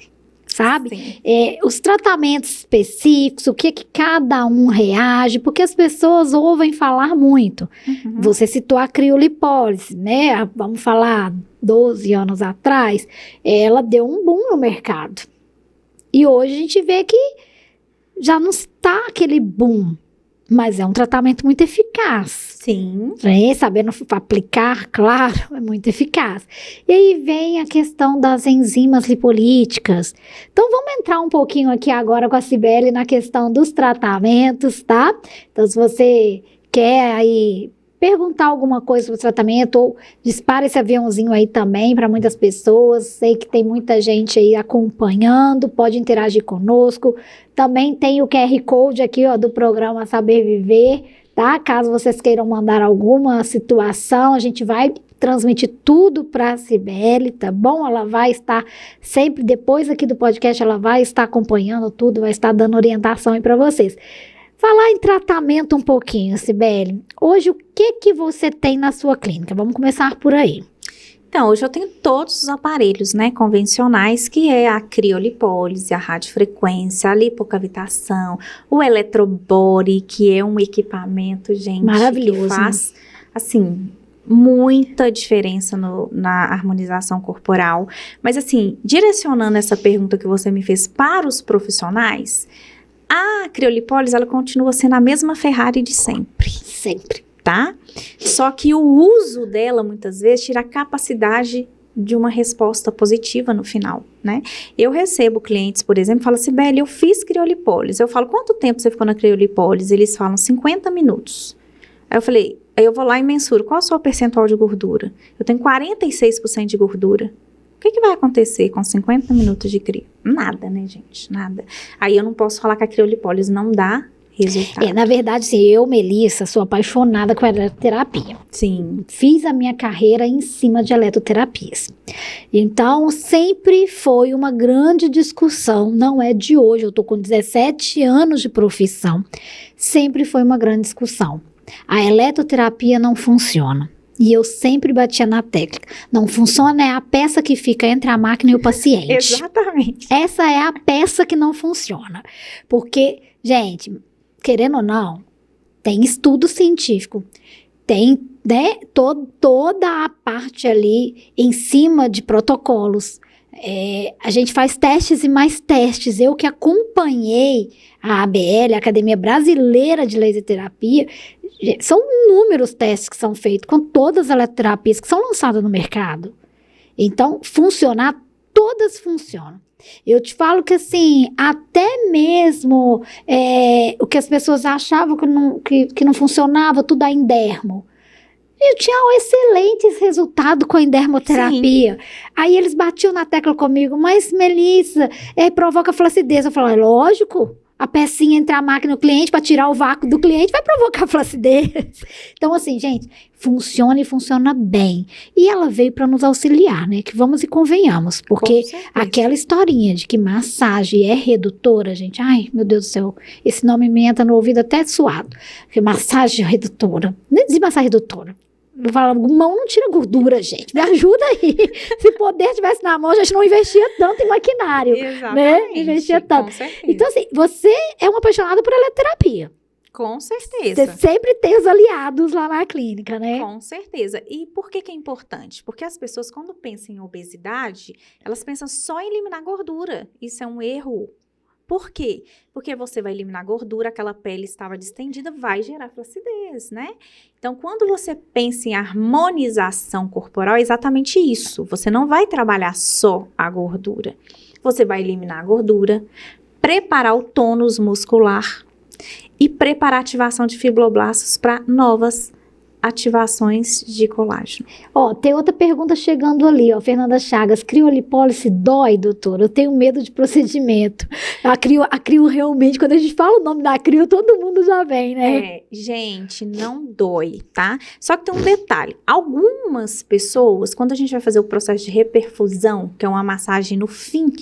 sabe? Os tratamentos específicos, o que cada um reage, porque as pessoas ouvem falar muito. Uhum. Você citou a criolipólise, né? Vamos falar 12 anos atrás, ela deu um boom no mercado. E hoje a gente vê que já não está aquele boom. Mas é um tratamento muito eficaz. Sim. Né? Sabendo aplicar, claro, é muito eficaz. E aí vem a questão das enzimas lipolíticas. Então, vamos entrar um pouquinho aqui agora com a Cibele na questão dos tratamentos, tá? Então, se você quer aí perguntar alguma coisa sobre o tratamento, ou dispara esse aviãozinho aí também para muitas pessoas. Sei que tem muita gente aí acompanhando, pode interagir conosco. Também tem o QR Code aqui, ó, do programa Saber Viver, tá? Caso vocês queiram mandar alguma situação, a gente vai transmitir tudo para a Cibele, tá bom? Ela vai estar sempre, depois aqui do podcast, ela vai estar acompanhando tudo, vai estar dando orientação aí para vocês. Falar em tratamento um pouquinho, Cibele. Hoje, o que você tem na sua clínica? Vamos começar por aí. Então, hoje eu tenho todos os aparelhos, né, convencionais, que é a criolipólise, a radiofrequência, a lipocavitação, o eletrobody, que é um equipamento, gente, maravilhoso, que faz, assim, muita diferença na harmonização corporal. Mas, assim, direcionando essa pergunta que você me fez para os profissionais, a criolipólise, ela continua sendo a mesma Ferrari de sempre. Sempre. Tá? Só que o uso dela, muitas vezes, tira a capacidade de uma resposta positiva no final, né? Eu recebo clientes, por exemplo, que falam assim, Cibele, eu fiz criolipólise. Eu falo, quanto tempo você ficou na criolipólise? Eles falam, 50 minutos. Aí eu falei, aí eu vou lá e mensuro, qual é o seu percentual de gordura? Eu tenho 46% de gordura. O que vai acontecer com 50 minutos de crio? Nada, né, gente? Nada. Aí eu não posso falar que a criolipólise não dá resultado. Na verdade, sim, eu, Melissa, sou apaixonada com a eletroterapia. Sim. Fiz a minha carreira em cima de eletroterapias. Então, sempre foi uma grande discussão, não é de hoje, eu tô com 17 anos de profissão. Sempre foi uma grande discussão. A eletroterapia não funciona. E eu sempre batia na tecla. Não funciona é a peça que fica entre a máquina e o paciente. Exatamente. Essa é a peça que não funciona. Porque, gente, querendo ou não, tem estudo científico, tem, né, toda a parte ali em cima de protocolos. A gente faz testes e mais testes. Eu que acompanhei a ABL, a Academia Brasileira de Laser Terapia, são inúmeros testes que são feitos com todas as eletroterapias que são lançadas no mercado. Então, funcionar, todas funcionam. Eu te falo que, assim, até mesmo o que as pessoas achavam que não funcionava, tudo a endermo. Eu tinha um excelentes resultado com a endermoterapia. Sim. Aí eles batiam na tecla comigo, mas Melissa, provoca flacidez. Eu falei, lógico, a pecinha entre a máquina e o cliente, para tirar o vácuo do cliente, vai provocar flacidez. Então, assim, gente, funciona e funciona bem. E ela veio para nos auxiliar, né? Que vamos e convenhamos. Porque aquela historinha de que massagem é redutora, gente, ai, meu Deus do céu, esse nome me entra no ouvido até suado. Porque massagem redutora. Nem dizer massagem redutora. Eu falo, mão não tira gordura, gente. Me ajuda aí. Se poder tivesse na mão, a gente não investia tanto em maquinário. Exatamente. Né? Investia tanto. Com certeza. Então, assim, você é uma apaixonada por eletroterapia. Com certeza. Você sempre tem os aliados lá na clínica, né? Com certeza. E por que é importante? Porque as pessoas, quando pensam em obesidade, elas pensam só em eliminar gordura. Isso é um erro. Por quê? Porque você vai eliminar gordura, aquela pele estava distendida, vai gerar flacidez, né? Então, quando você pensa em harmonização corporal, é exatamente isso. Você não vai trabalhar só a gordura. Você vai eliminar a gordura, preparar o tônus muscular e preparar a ativação de fibroblastos para novas ativações de colágeno. Ó, tem outra pergunta chegando ali, ó, Fernanda Chagas, criolipólise dói, doutora? Eu tenho medo de procedimento. A crio realmente, quando a gente fala o nome da crio, todo mundo já vem, né? Gente, não dói, tá? Só que tem um detalhe, algumas pessoas, quando a gente vai fazer o processo de reperfusão, que é uma massagem no fim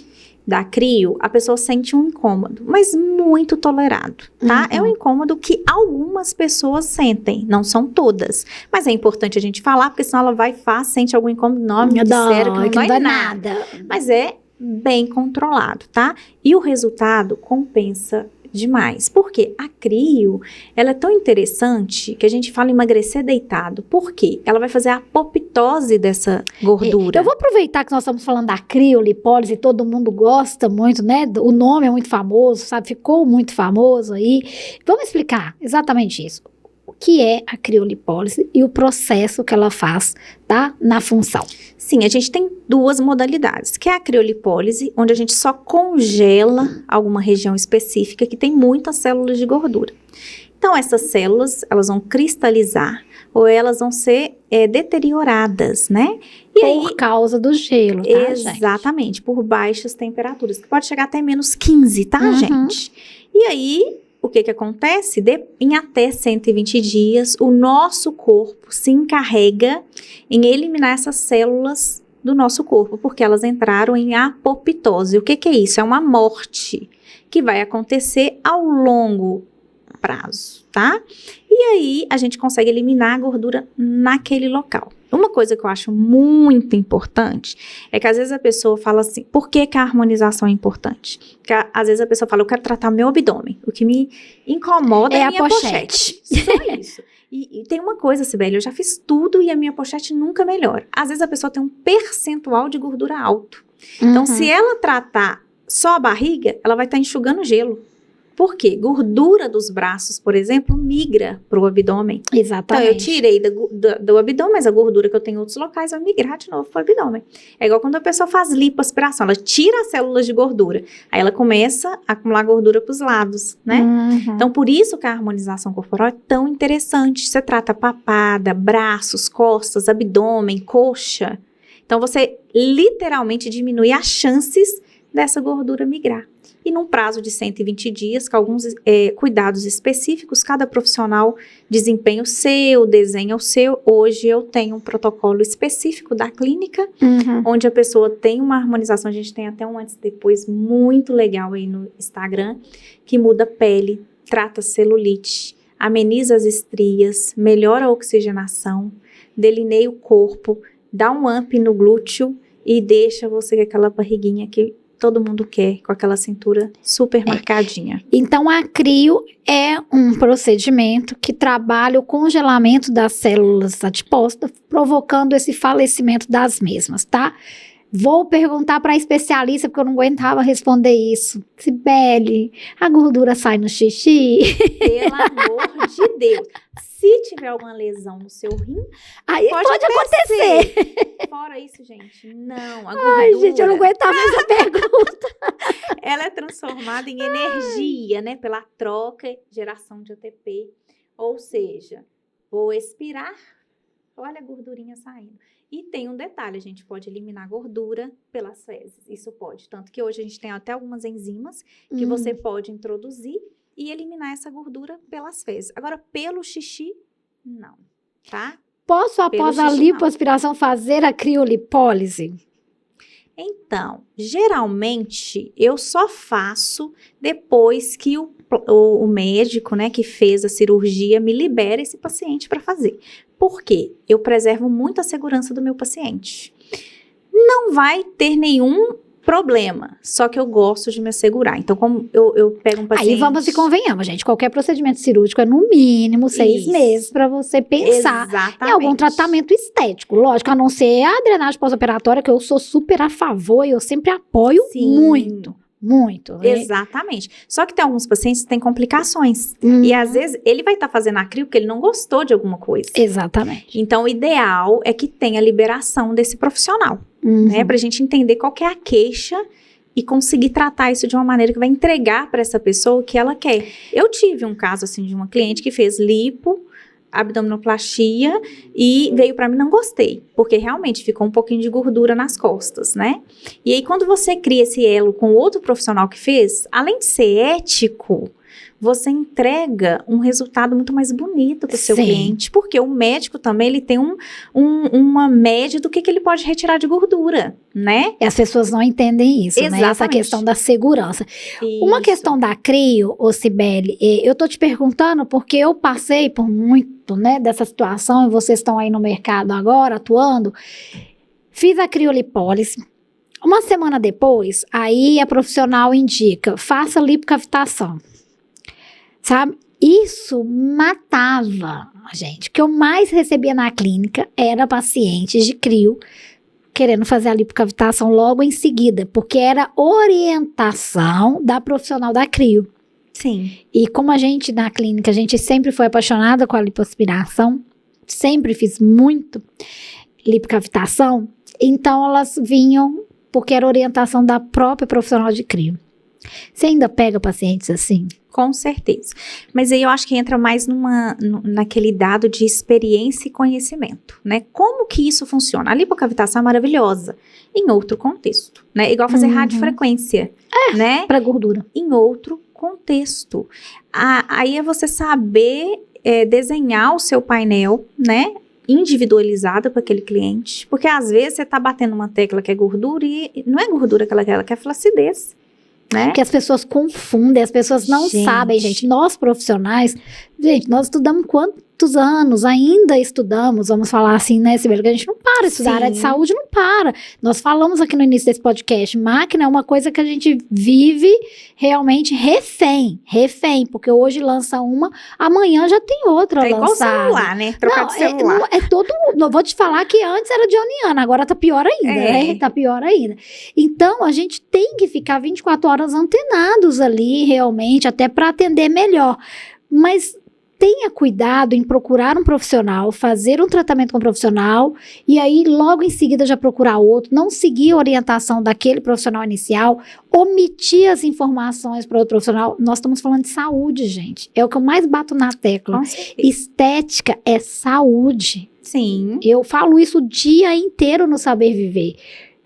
da crio, a pessoa sente um incômodo, mas muito tolerado, tá? Uhum. É um incômodo que algumas pessoas sentem, não são todas, mas é importante a gente falar, porque senão ela sente algum incômodo, não, me disseram que não dói nada. Mas é bem controlado, tá? E o resultado compensa demais, porque a crio, ela é tão interessante que a gente fala em emagrecer deitado. Por quê? Ela vai fazer a apoptose dessa gordura. Eu vou aproveitar que nós estamos falando da criolipólise, todo mundo gosta muito, né? O nome é muito famoso, sabe? Ficou muito famoso aí. Vamos explicar exatamente isso. O que é a criolipólise e o processo que ela faz, tá? Na função. Sim, a gente tem duas modalidades, que é a criolipólise, onde a gente só congela alguma região específica que tem muitas células de gordura. Então, essas células, elas vão cristalizar ou elas vão ser deterioradas, né? E por causa do gelo, tá, exatamente, gente? Por baixas temperaturas, que pode chegar até menos 15, tá, gente? E aí, o que acontece? Em até 120 dias, o nosso corpo se encarrega em eliminar essas células do nosso corpo, porque elas entraram em apoptose. O que é isso? É uma morte que vai acontecer ao longo prazo, tá? E aí, a gente consegue eliminar a gordura naquele local. Uma coisa que eu acho muito importante é que às vezes a pessoa fala assim, por que a harmonização é importante? Porque às vezes a pessoa fala, eu quero tratar meu abdômen. O que me incomoda é a minha pochete. Só isso. E tem uma coisa, Sibeli, eu já fiz tudo e a minha pochete nunca melhora. Às vezes a pessoa tem um percentual de gordura alto. Então, se ela tratar só a barriga, ela vai estar enxugando gelo. Por quê? Gordura dos braços, por exemplo, migra para o abdômen. Exatamente. Então, eu tirei do abdômen, mas a gordura que eu tenho em outros locais vai migrar de novo para o abdômen. É igual quando a pessoa faz lipoaspiração, ela tira as células de gordura, aí ela começa a acumular gordura para os lados, né? Então, por isso que a harmonização corporal é tão interessante. Você trata papada, braços, costas, abdômen, coxa. Então, você literalmente diminui as chances dessa gordura migrar. E num prazo de 120 dias, com alguns cuidados específicos, cada profissional desempenha o seu, desenha o seu. Hoje eu tenho um protocolo específico da clínica, onde a pessoa tem uma harmonização, a gente tem até um antes e depois muito legal aí no Instagram, que muda a pele, trata celulite, ameniza as estrias, melhora a oxigenação, delineia o corpo, dá um up no glúteo e deixa você com aquela barriguinha que todo mundo quer, com aquela cintura super marcadinha. Então, a crio é um procedimento que trabalha o congelamento das células adiposas, provocando esse falecimento das mesmas, tá? Vou perguntar para a especialista, porque eu não aguentava responder isso. Sibeli, a gordura sai no xixi? Pelo amor de Deus. Se tiver alguma lesão no seu rim, aí pode acontecer. Fora isso, gente, não. A gordura, ai, gente, eu não aguentava essa pergunta. Ela é transformada em energia, né? Pela troca e geração de ATP. Ou seja, vou expirar, olha a gordurinha saindo. E tem um detalhe, a gente pode eliminar a gordura pelas fezes. Isso pode. Tanto que hoje a gente tem até algumas enzimas que você pode introduzir e eliminar essa gordura pelas fezes. Agora, pelo xixi, não, tá? Posso, após a lipoaspiração, fazer a criolipólise? Então, geralmente, eu só faço depois que o médico, né, que fez a cirurgia, me libera esse paciente para fazer. Por quê? Eu preservo muito a segurança do meu paciente. Não vai ter nenhum problema, só que eu gosto de me assegurar. Então, como eu pego um paciente... Aí vamos e convenhamos, gente. Qualquer procedimento cirúrgico é no mínimo 6 meses para você pensar em algum tratamento estético. Lógico, a não ser a drenagem pós-operatória, que eu sou super a favor e eu sempre apoio muito. Muito. Né? Exatamente. Só que tem alguns pacientes que têm complicações. E às vezes ele vai estar fazendo a crio porque ele não gostou de alguma coisa. Exatamente. Então o ideal é que tenha liberação desse profissional. Né? Pra gente entender qual que é a queixa e conseguir tratar isso de uma maneira que vai entregar para essa pessoa o que ela quer. Eu tive um caso assim de uma cliente que fez lipo, abdominoplastia e veio para mim, não gostei, porque realmente ficou um pouquinho de gordura nas costas, né? E aí quando você cria esse elo com outro profissional que fez, além de ser ético, você entrega um resultado muito mais bonito para o seu cliente, porque o médico também, ele tem uma média do que ele pode retirar de gordura, né? E as pessoas não entendem isso, né? Essa questão da segurança. Isso. Uma questão da crio, Sibeli, eu tô te perguntando porque eu passei por muito, né, dessa situação e vocês estão aí no mercado agora, atuando. Fiz a criolipólise. Uma semana depois, aí a profissional indica, faça lipocavitação. Sabe? Isso matava a gente. O que eu mais recebia na clínica era pacientes de crio querendo fazer a lipocavitação logo em seguida, porque era orientação da profissional da crio. Sim. E como a gente na clínica, a gente sempre foi apaixonada com a lipoaspiração, sempre fiz muito lipocavitação, então elas vinham porque era orientação da própria profissional de crio. Você ainda pega pacientes assim? Com certeza. Mas aí eu acho que entra mais naquele dado de experiência e conhecimento, né? Como que isso funciona? A lipocavitação é maravilhosa em outro contexto, né? Igual fazer radiofrequência, né? Para gordura. Em outro contexto. Aí é você saber desenhar o seu painel, né? Individualizado para aquele cliente. Porque às vezes você tá batendo uma tecla que é gordura e não é gordura que ela quer flacidez. Né? Porque as pessoas confundem, as pessoas não sabem, gente. Nós profissionais, gente, nós estudamos quantos anos? Ainda estudamos, vamos falar assim, né, Sibeli? Que a gente não para de estudar, a área de saúde não para. Nós falamos aqui no início desse podcast, máquina é uma coisa que a gente vive realmente refém, porque hoje lança uma, amanhã já tem outra lançada. Igual celular, né? Trocar de celular. É todo mundo. Eu vou te falar que antes era de ano, agora tá pior ainda, né? Tá pior ainda. Então, a gente tem que ficar 24 horas antenados ali, realmente, até para atender melhor. Mas tenha cuidado em procurar um profissional, fazer um tratamento com um profissional e aí logo em seguida já procurar outro, não seguir a orientação daquele profissional inicial, omitir as informações para outro profissional. Nós estamos falando de saúde, gente. É o que eu mais bato na tecla. Estética é saúde. Sim. Eu falo isso o dia inteiro no Saber Viver.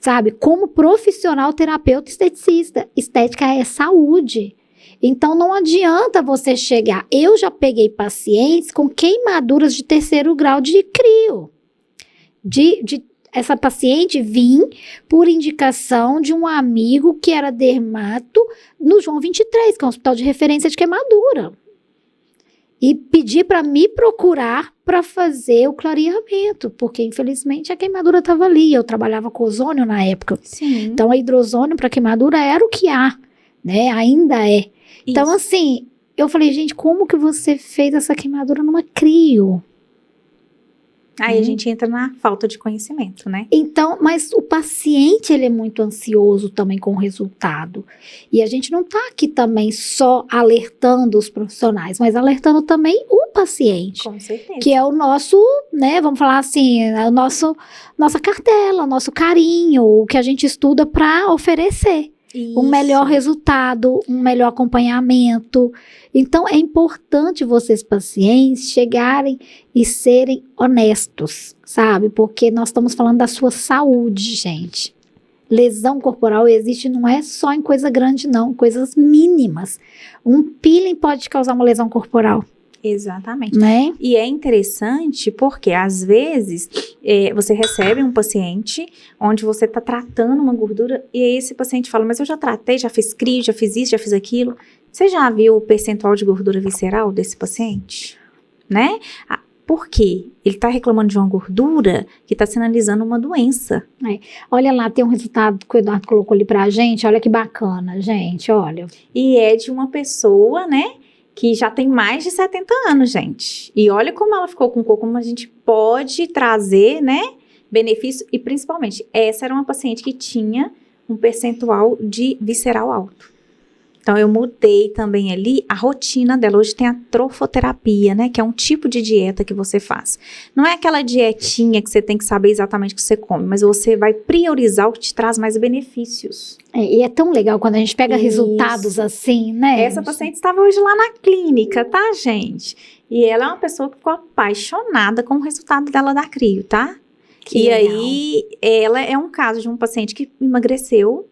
Sabe? Como profissional terapeuta esteticista, estética é saúde. Então, não adianta você chegar. Eu já peguei pacientes com queimaduras de 3º grau de crio. Essa paciente vim por indicação de um amigo que era dermato no João 23, que é um hospital de referência de queimadura. e pedir para me procurar para fazer o clareamento, porque infelizmente a queimadura estava ali. Eu trabalhava com ozônio na época. Sim. Então, a hidrozônio para queimadura era o que há, né? Ainda é. Então, Isso. assim, eu falei, gente, como que você fez essa queimadura numa crio? Aí a gente entra na falta de conhecimento, né? Então, mas o paciente, ele é muito ansioso também com o resultado. E a gente não está aqui também só alertando os profissionais, mas alertando também o paciente. Com certeza. Que é o nosso, né, vamos falar assim, nossa cartela, nosso carinho, o que a gente estuda para oferecer um melhor resultado, um melhor acompanhamento. Então, é importante vocês, pacientes, chegarem e serem honestos, sabe? Porque nós estamos falando da sua saúde, gente. Lesão corporal existe, não é só em coisa grande, não, coisas mínimas. Um peeling pode causar uma lesão corporal. Exatamente. Né? E é interessante porque, às vezes, você recebe um paciente onde você está tratando uma gordura e aí esse paciente fala, mas eu já tratei, já fiz crio, já fiz isso, já fiz aquilo. Você já viu o percentual de gordura visceral desse paciente? Né? Por quê? Ele está reclamando de uma gordura que está sinalizando uma doença. Olha lá, tem um resultado que o Eduardo colocou ali pra gente, olha que bacana, gente, olha. E é de uma pessoa, né? Que já tem mais de 70 anos, gente. E olha como ela ficou com o corpo, como a gente pode trazer, né, benefício. E principalmente, essa era uma paciente que tinha um percentual de visceral alto. Então, eu mudei também ali a rotina dela. Hoje tem a trofoterapia, né, que é um tipo de dieta que você faz. Não é aquela dietinha que você tem que saber exatamente o que você come, mas você vai priorizar o que te traz mais benefícios. E é tão legal quando a gente pega resultados assim, né? Essa paciente estava hoje lá na clínica, tá, gente? E ela é uma pessoa que ficou apaixonada com o resultado dela da crio, tá? Que legal. Aí, ela é um caso de um paciente que emagreceu,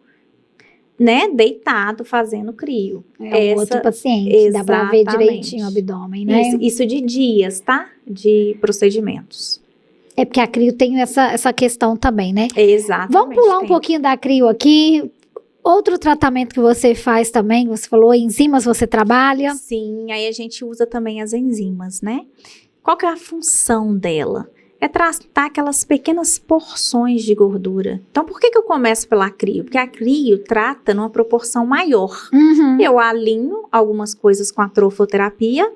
né, deitado, fazendo crio. É outro paciente, dá pra ver direitinho o abdômen, né? Isso de dias, tá? De procedimentos. É porque a crio tem essa questão também, né? Exatamente. Vamos pular um pouquinho da crio aqui. Outro tratamento que você faz também, você falou, enzimas você trabalha? Sim, aí a gente usa também as enzimas, né? Qual que é a função dela? É tratar aquelas pequenas porções de gordura. Então, por que eu começo pela crio? Porque a crio trata numa proporção maior. Uhum. Eu alinho algumas coisas com a trofoterapia,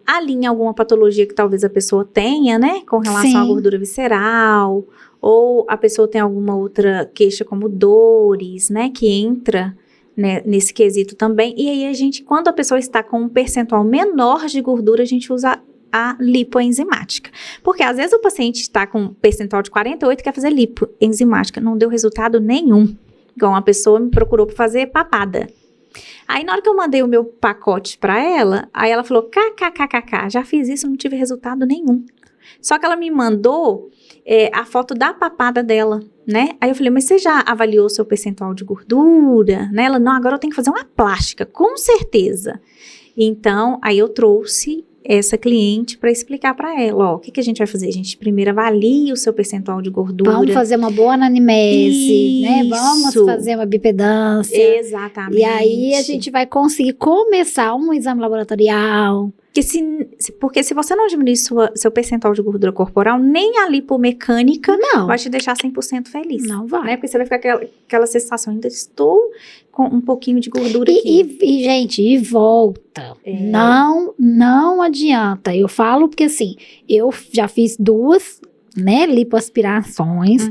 alinho alguma patologia que talvez a pessoa tenha, né? Com relação à gordura visceral, ou a pessoa tem alguma outra queixa como dores, né? Que entra, né, nesse quesito também. E aí a gente, quando a pessoa está com um percentual menor de gordura, a gente usa a lipoenzimática. Porque às vezes o paciente está com um percentual de 48 e quer fazer lipoenzimática. Não deu resultado nenhum. Igual uma pessoa me procurou para fazer papada. Aí na hora que eu mandei o meu pacote para ela, aí ela falou, kkkk, já fiz isso, não tive resultado nenhum. Só que ela me mandou a foto da papada dela, né? Aí eu falei, mas você já avaliou o seu percentual de gordura? Né? Ela, não, agora eu tenho que fazer uma plástica, com certeza. Então, aí eu trouxe essa cliente para explicar para ela, ó, o que a gente vai fazer? A gente primeiro avalia o seu percentual de gordura. Vamos fazer uma boa anamnese, né? Vamos fazer uma bipedância. Exatamente. E aí a gente vai conseguir começar um exame laboratorial. Porque se você não diminuir seu percentual de gordura corporal, nem a lipomecânica vai te deixar 100% feliz. Não vai. Né? Porque você vai ficar aquela sensação, ainda estou com um pouquinho de gordura aqui. E gente, e volta. Não adianta. Eu falo porque assim, eu já fiz 2, né, lipoaspirações,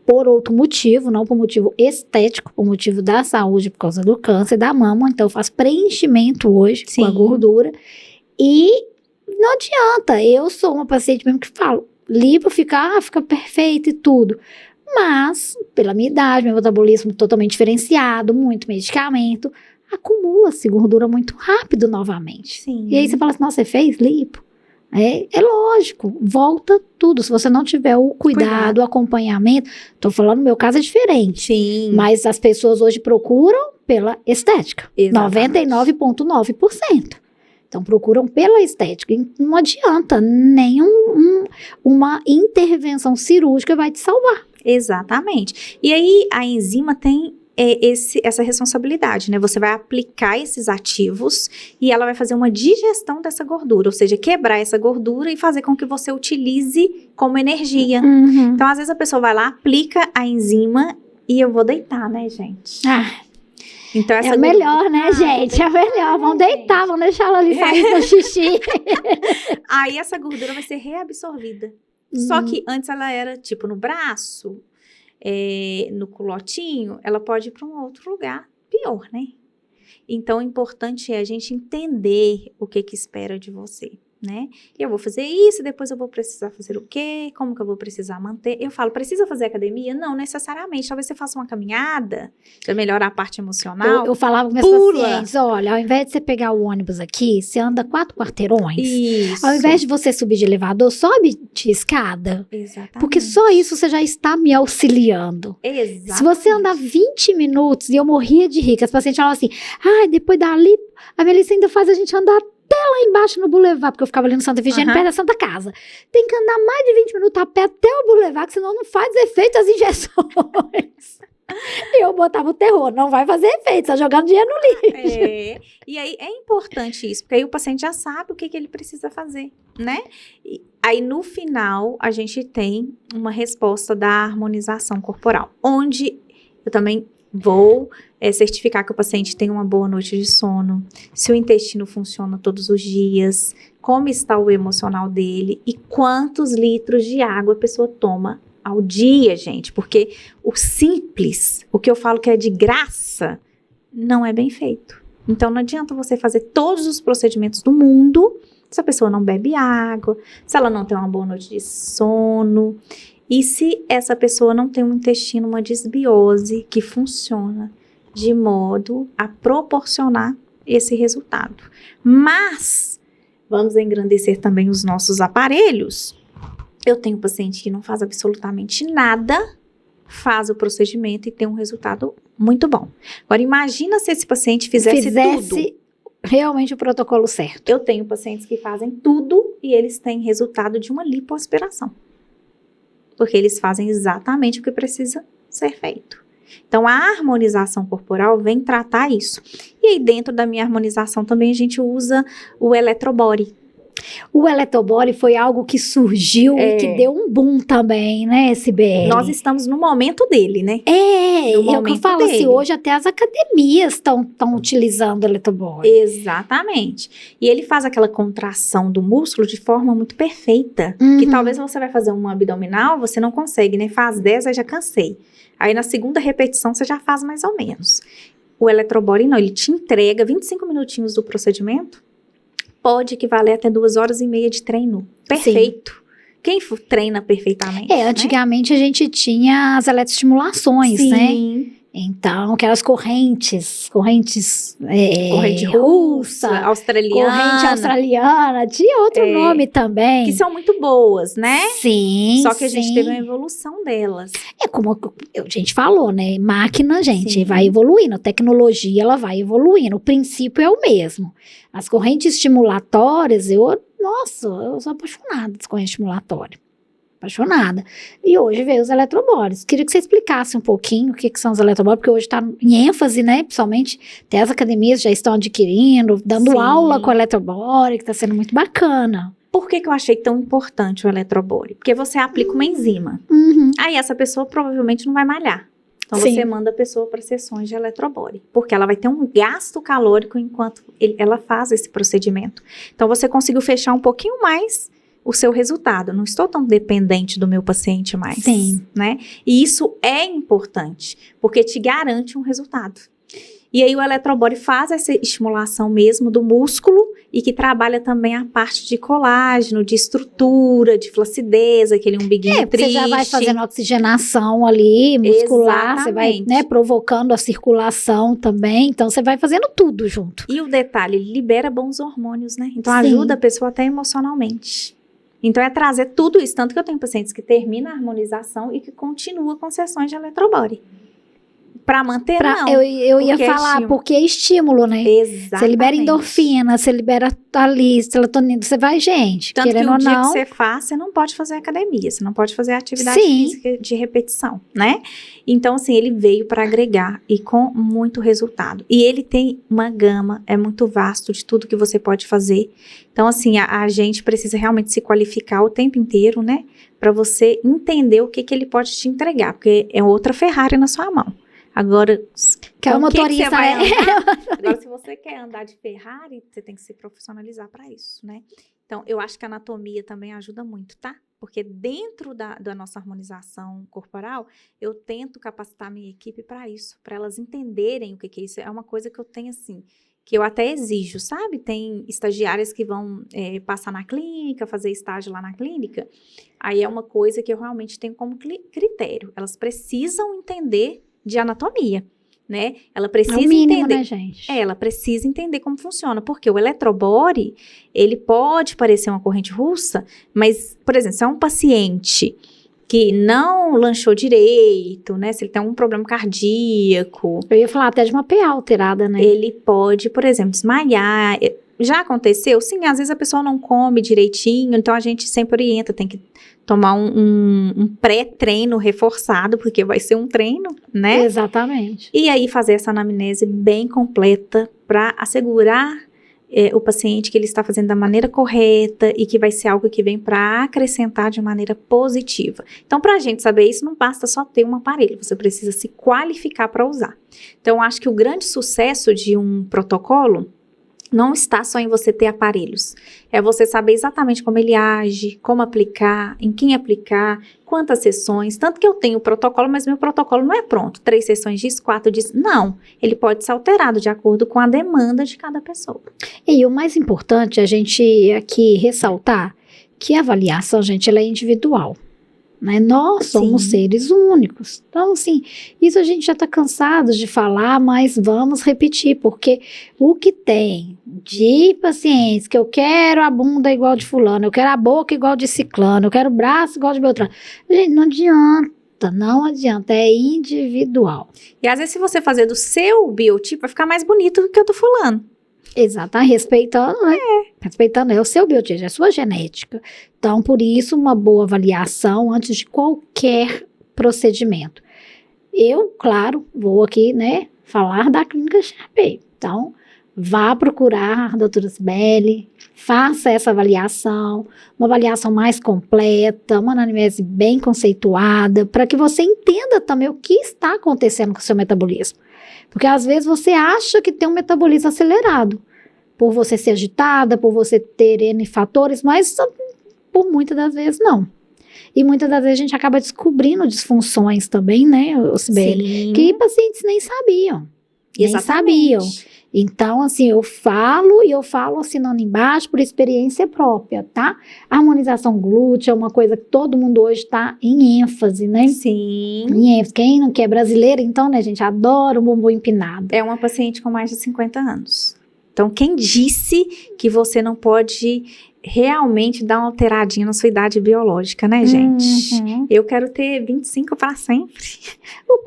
por outro motivo, não por motivo estético, por motivo da saúde, por causa do câncer da mama. Então eu faço preenchimento hoje com a gordura e não adianta, eu sou uma paciente mesmo que falo, lipo fica perfeito e tudo, mas pela minha idade, meu metabolismo totalmente diferenciado, muito medicamento, acumula-se gordura muito rápido novamente. Sim. E aí você fala assim, nossa, você fez lipo? É lógico, volta tudo. Se você não tiver o cuidado, o acompanhamento, tô falando, no meu caso é diferente. Sim. Mas as pessoas hoje procuram pela estética. 99,9%. Então procuram pela estética. E não adianta, uma intervenção cirúrgica vai te salvar. Exatamente. E aí a enzima tem essa responsabilidade, né? Você vai aplicar esses ativos e ela vai fazer uma digestão dessa gordura, ou seja, quebrar essa gordura e fazer com que você utilize como energia. Uhum. Então, às vezes a pessoa vai lá, aplica a enzima e eu vou deitar, né, gente? Então, essa é melhor, né, gente? É melhor. Vamos deitar, vamos deixar ela ali sair pro xixi. Aí essa gordura vai ser reabsorvida. Só que antes ela era tipo no braço, no culotinho, ela pode ir para um outro lugar pior, né? Então, o importante é a gente entender o que espera de você, né? E eu vou fazer isso, depois eu vou precisar fazer o quê? Como que eu vou precisar manter? Eu falo, precisa fazer academia? Não necessariamente. Talvez você faça uma caminhada, já melhora a parte emocional. Eu falava com meus pacientes, olha, ao invés de você pegar o ônibus aqui, você anda 4 quarteirões. Isso. Ao invés de você subir de elevador, sobe de escada. Exatamente. Porque só isso você já está me auxiliando. Exatamente. Se você andar 20 minutos, e eu morria de rir, que as pacientes falavam assim, depois dali, a Melissa ainda faz a gente andar até lá embaixo no Boulevard, porque eu ficava ali no Santa Efigênia, perto da Santa Casa. Tem que andar mais de 20 minutos a pé até o Boulevard, que senão não faz efeito as injeções. E eu botava o terror, não vai fazer efeito, só jogando dinheiro no lixo. E aí é importante isso, porque aí o paciente já sabe o que ele precisa fazer, né? E aí no final a gente tem uma resposta da harmonização corporal, onde eu também vou certificar que o paciente tem uma boa noite de sono, se o intestino funciona todos os dias, como está o emocional dele e quantos litros de água a pessoa toma ao dia, gente, porque o simples, o que eu falo que é de graça, não é bem feito. Então não adianta você fazer todos os procedimentos do mundo se a pessoa não bebe água, se ela não tem uma boa noite de sono, e se essa pessoa não tem um intestino, uma desbiose que funciona de modo a proporcionar esse resultado. Mas vamos engrandecer também os nossos aparelhos. Eu tenho paciente que não faz absolutamente nada, faz o procedimento e tem um resultado muito bom. Agora, imagina se esse paciente fizesse tudo. Realmente o protocolo certo. Eu tenho pacientes que fazem tudo e eles têm resultado de uma lipoaspiração. Porque eles fazem exatamente o que precisa ser feito. Então, a harmonização corporal vem tratar isso. E aí, dentro da minha harmonização também, a gente usa o Electrobody. O Electrobody foi algo que surgiu e que deu um boom também, né, SBL? Nós estamos no momento dele, né? O que eu falo assim, hoje até as academias estão utilizando o Electrobody. Exatamente. E ele faz aquela contração do músculo de forma muito perfeita, que talvez você vai fazer uma abdominal, você não consegue, né? Faz 10, aí já cansei. Aí na segunda repetição você já faz mais ou menos. O Electrobody não, ele te entrega 25 minutinhos do procedimento, pode equivaler até 2h30 de treino. Perfeito. Sim. Quem treina perfeitamente? Antigamente a gente tinha as eletroestimulações, né? Então, aquelas corrente russa, australiana, tinha outro nome também. Que são muito boas, né? Sim, só que a gente teve uma evolução delas. É como a gente falou, né? Máquina, gente, vai evoluindo. A tecnologia, ela vai evoluindo. O princípio é o mesmo. As correntes estimulatórias, eu sou apaixonada das correntes estimulatórias. Apaixonada. E hoje veio os eletrobores. Queria que você explicasse um pouquinho o que são os eletrobores, porque hoje está em ênfase, né? Principalmente, até as academias já estão adquirindo, dando aula com o eletrobore, que está sendo muito bacana. Por que eu achei tão importante o eletrobore? Porque você aplica uma enzima. Aí essa pessoa provavelmente não vai malhar. Então você manda a pessoa para sessões de eletrobore, porque ela vai ter um gasto calórico enquanto ela faz esse procedimento. Então você conseguiu fechar um pouquinho mais o seu resultado. Não estou tão dependente do meu paciente mais. Sim. Né? E isso é importante, porque te garante um resultado. E aí o eletrobore faz essa estimulação mesmo do músculo e que trabalha também a parte de colágeno, de estrutura, de flacidez, aquele umbiguinho triste. Você já vai fazendo oxigenação ali, muscular, você vai, né, provocando a circulação também, então você vai fazendo tudo junto. E o detalhe, ele libera bons hormônios, né? Então ajuda a pessoa até emocionalmente. Então é trazer tudo isso, tanto que eu tenho pacientes que terminam a harmonização e que continuam com sessões de eletrobore. Pra manter, não. Eu ia Porque é falar, estímulo. porque é estímulo, né? Exatamente. Você libera endorfina, você libera ali, serotonina, você vai, gente, Tanto que querendo o ou dia que não. você faz, você não pode fazer academia, você não pode fazer atividade Sim. física de repetição, né? Então, assim, ele veio para agregar e com muito resultado. E ele tem uma gama, é muito vasto de tudo que você pode fazer. Então, assim, a gente precisa realmente se qualificar o tempo inteiro, né? Para você entender o que ele pode te entregar, porque é outra Ferrari na sua mão. Agora, Que é o com o que motorista, você vai né? andar? Agora, se você quer andar de Ferrari, você tem que se profissionalizar para isso, né? Então, eu acho que a anatomia também ajuda muito, tá? Porque dentro da nossa harmonização corporal, eu tento capacitar a minha equipe para isso, para elas entenderem o que é isso. É uma coisa que eu tenho, assim, que eu até exijo, sabe? Tem estagiárias que vão passar na clínica, fazer estágio lá na clínica. Aí é uma coisa que eu realmente tenho como critério. Elas precisam entender de anatomia, né? Ela precisa É o mínimo, entender. né, gente? Ela precisa entender como funciona, porque o eletrobore, ele pode parecer uma corrente russa, mas, por exemplo, se é um paciente que não lanchou direito, né? Se ele tem um problema cardíaco, Eu ia falar até de uma PA alterada, né? ele pode, por exemplo, desmaiar. Já aconteceu? Sim, às vezes a pessoa não come direitinho, então a gente sempre orienta, tem que tomar um pré-treino reforçado, porque vai ser um treino, né? Exatamente. E aí fazer essa anamnese bem completa para assegurar o paciente que ele está fazendo da maneira correta e que vai ser algo que vem para acrescentar de maneira positiva. Então, para a gente saber isso, não basta só ter um aparelho, você precisa se qualificar para usar. Então, acho que o grande sucesso de um protocolo não está só em você ter aparelhos, é você saber exatamente como ele age, como aplicar, em quem aplicar, quantas sessões, tanto que eu tenho o protocolo, mas meu protocolo não é pronto, 3 sessões disso, 4 disso, não, ele pode ser alterado de acordo com a demanda de cada pessoa. E o mais importante é a gente aqui ressaltar que a avaliação, gente, ela é individual. Né? Nós somos Sim. seres únicos. Então, assim, isso a gente já está cansado de falar, mas vamos repetir, porque o que tem de pacientes que eu quero a bunda igual de fulano, eu quero a boca igual de ciclano, eu quero o braço igual de Beltrano. Gente, não adianta, é individual. E às vezes se você fazer do seu biotipo, vai ficar mais bonito do que o do fulano. Exato, respeitando, né? Respeitando é o seu biotipo, é a sua genética. Então, por isso, uma boa avaliação antes de qualquer procedimento. Eu, claro, vou aqui, né, falar da clínica Sharpay. Então, vá procurar a doutora Cibele, faça essa avaliação, uma avaliação mais completa, uma anamnese bem conceituada, para que você entenda também o que está acontecendo com o seu metabolismo. Porque às vezes você acha que tem um metabolismo acelerado, por você ser agitada, por você ter N fatores, mas por muitas das vezes não. E muitas das vezes a gente acaba descobrindo disfunções também, né, Cibele? Que pacientes nem sabiam. Nem sabiam. Então, assim, eu falo assinando embaixo por experiência própria, tá? A harmonização glútea é uma coisa que todo mundo hoje está em ênfase, né? Sim. Em ênfase. Quem não quer brasileira, então, né, gente, adora um bumbum empinado. É uma paciente com mais de 50 anos. Então, quem disse que você não pode realmente dar uma alteradinha na sua idade biológica, né, gente? Uhum. Eu quero ter 25 para sempre. O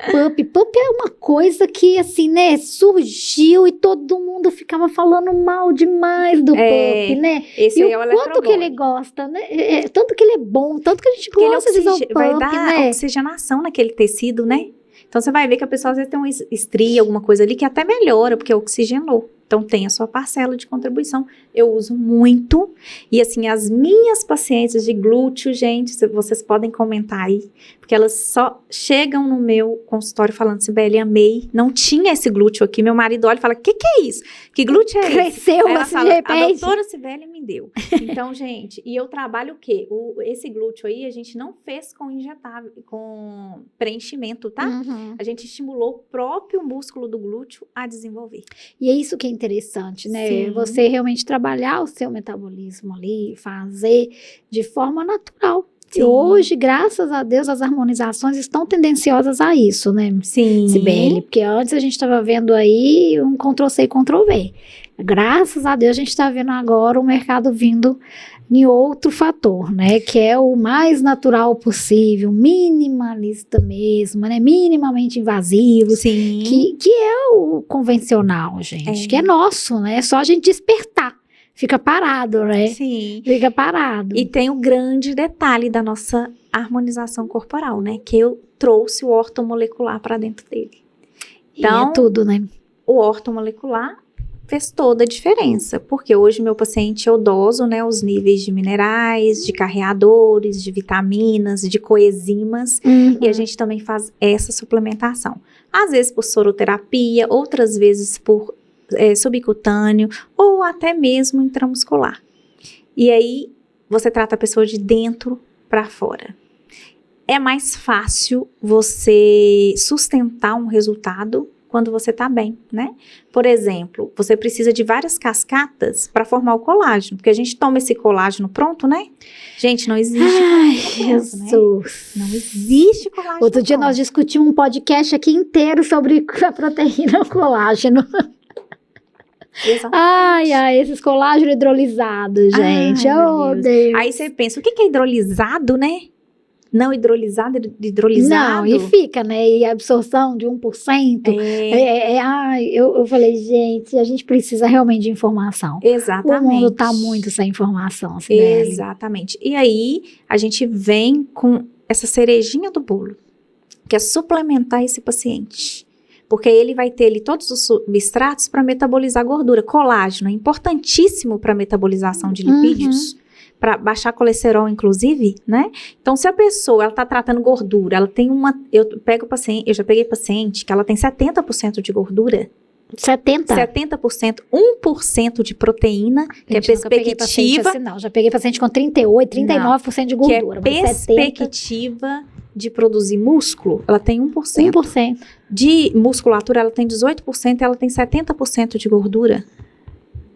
PUP é uma coisa que, assim, né, surgiu e todo mundo ficava falando mal demais do PUP, né? Esse E aí é o o quanto que ele eletrobore. gosta, né? Tanto que ele é bom, tanto que a gente Porque ele gosta de usar o PUP, vai dar né? oxigenação naquele tecido, né? Então, você vai ver que a pessoa às vezes tem uma estria, alguma coisa ali que até melhora, porque oxigenou. Então, tem a sua parcela de contribuição. Eu uso muito. E, assim, as minhas pacientes de glúteo, gente, vocês podem comentar aí. Porque elas só chegam no meu consultório falando, Cibele, amei. Não tinha esse glúteo aqui. Meu marido olha e fala, que é isso? Que glúteo é esse? Cresceu Aí ela assim, fala, de a repente. doutora Cibele me deu. Então, gente, e eu trabalho o quê? Esse glúteo aí, a gente não fez com injetável, com preenchimento, tá? Uhum. A gente estimulou o próprio músculo do glúteo a desenvolver. E é isso que é interessante, né? Sim. Você realmente trabalhar o seu metabolismo ali, fazer de forma natural. Sim. E hoje, graças a Deus, as harmonizações estão tendenciosas a isso, né, Sim. Cibele? Porque antes a gente estava vendo aí um Ctrl-C e Ctrl-V. Graças a Deus a gente está vendo agora o mercado vindo em outro fator, né? Que é o mais natural possível, minimalista mesmo, né? Minimamente invasivo. Sim. Que é o convencional, gente. Que é nosso, né? É só a gente despertar. Fica parado, né? Sim. Fica parado. E tem o grande detalhe da nossa harmonização corporal, né? Que eu trouxe o ortomolecular para dentro dele. Então, e é tudo, né? O ortomolecular fez toda a diferença, porque hoje meu paciente eu doso, né, os níveis de minerais, de carreadores, de vitaminas, de coenzimas, e a gente também faz essa suplementação. Às vezes por soroterapia, outras vezes por subcutâneo, ou até mesmo intramuscular. E aí, você trata a pessoa de dentro para fora. É mais fácil você sustentar um resultado quando você está bem, né? Por exemplo, você precisa de várias cascatas para formar o colágeno, porque a gente toma esse colágeno pronto, né? Gente, não existe colágeno pronto, Jesus. Né? Não existe colágeno Outro dia nós discutimos um podcast aqui inteiro sobre a proteína colágeno. Exatamente. Esses colágenos hidrolisados, gente. Ai, Deus. Aí você pensa, o que é hidrolisado, né? Não hidrolisado, hidrolisado. Não, e fica, né? E a absorção de 1%. Eu falei, gente, a gente precisa realmente de informação. Exatamente. O mundo tá muito sem informação, Cibele. Exatamente. E aí, a gente vem com essa cerejinha do bolo, que é suplementar esse paciente. Porque ele vai ter ali todos os substratos para metabolizar a gordura. Colágeno é importantíssimo para metabolização de lipídios. Para baixar colesterol, inclusive, né? Então, se a pessoa, ela tá tratando gordura, ela tem eu já peguei paciente que ela tem 70% de gordura. 70%, 1% de proteína, que é perspectiva. Assim, não. Já peguei paciente com 38%, 39% de gordura. Que é perspectiva de produzir músculo, ela tem 1%. 1%. De musculatura, ela tem 18%, ela tem 70% de gordura.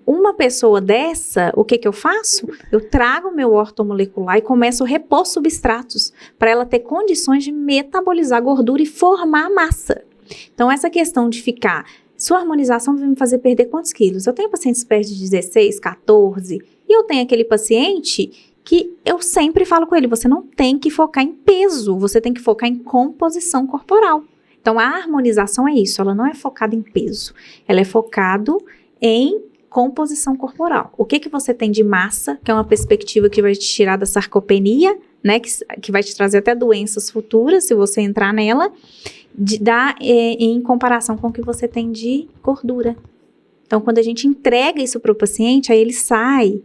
Uma pessoa dessa, o que eu faço? Eu trago o meu ortomolecular e começo a repor substratos para ela ter condições de metabolizar gordura e formar massa. Então, essa questão de ficar... Sua harmonização vai me fazer perder quantos quilos? Eu tenho pacientes que perdem 16, 14, e eu tenho aquele paciente que eu sempre falo com ele, você não tem que focar em peso, você tem que focar em composição corporal. Então, a harmonização é isso, ela não é focada em peso, ela é focada em composição corporal. O que você tem de massa, que é uma perspectiva que vai te tirar da sarcopenia, né, que vai te trazer até doenças futuras, se você entrar nela, em comparação com o que você tem de gordura. Então, quando a gente entrega isso para o paciente, aí ele sai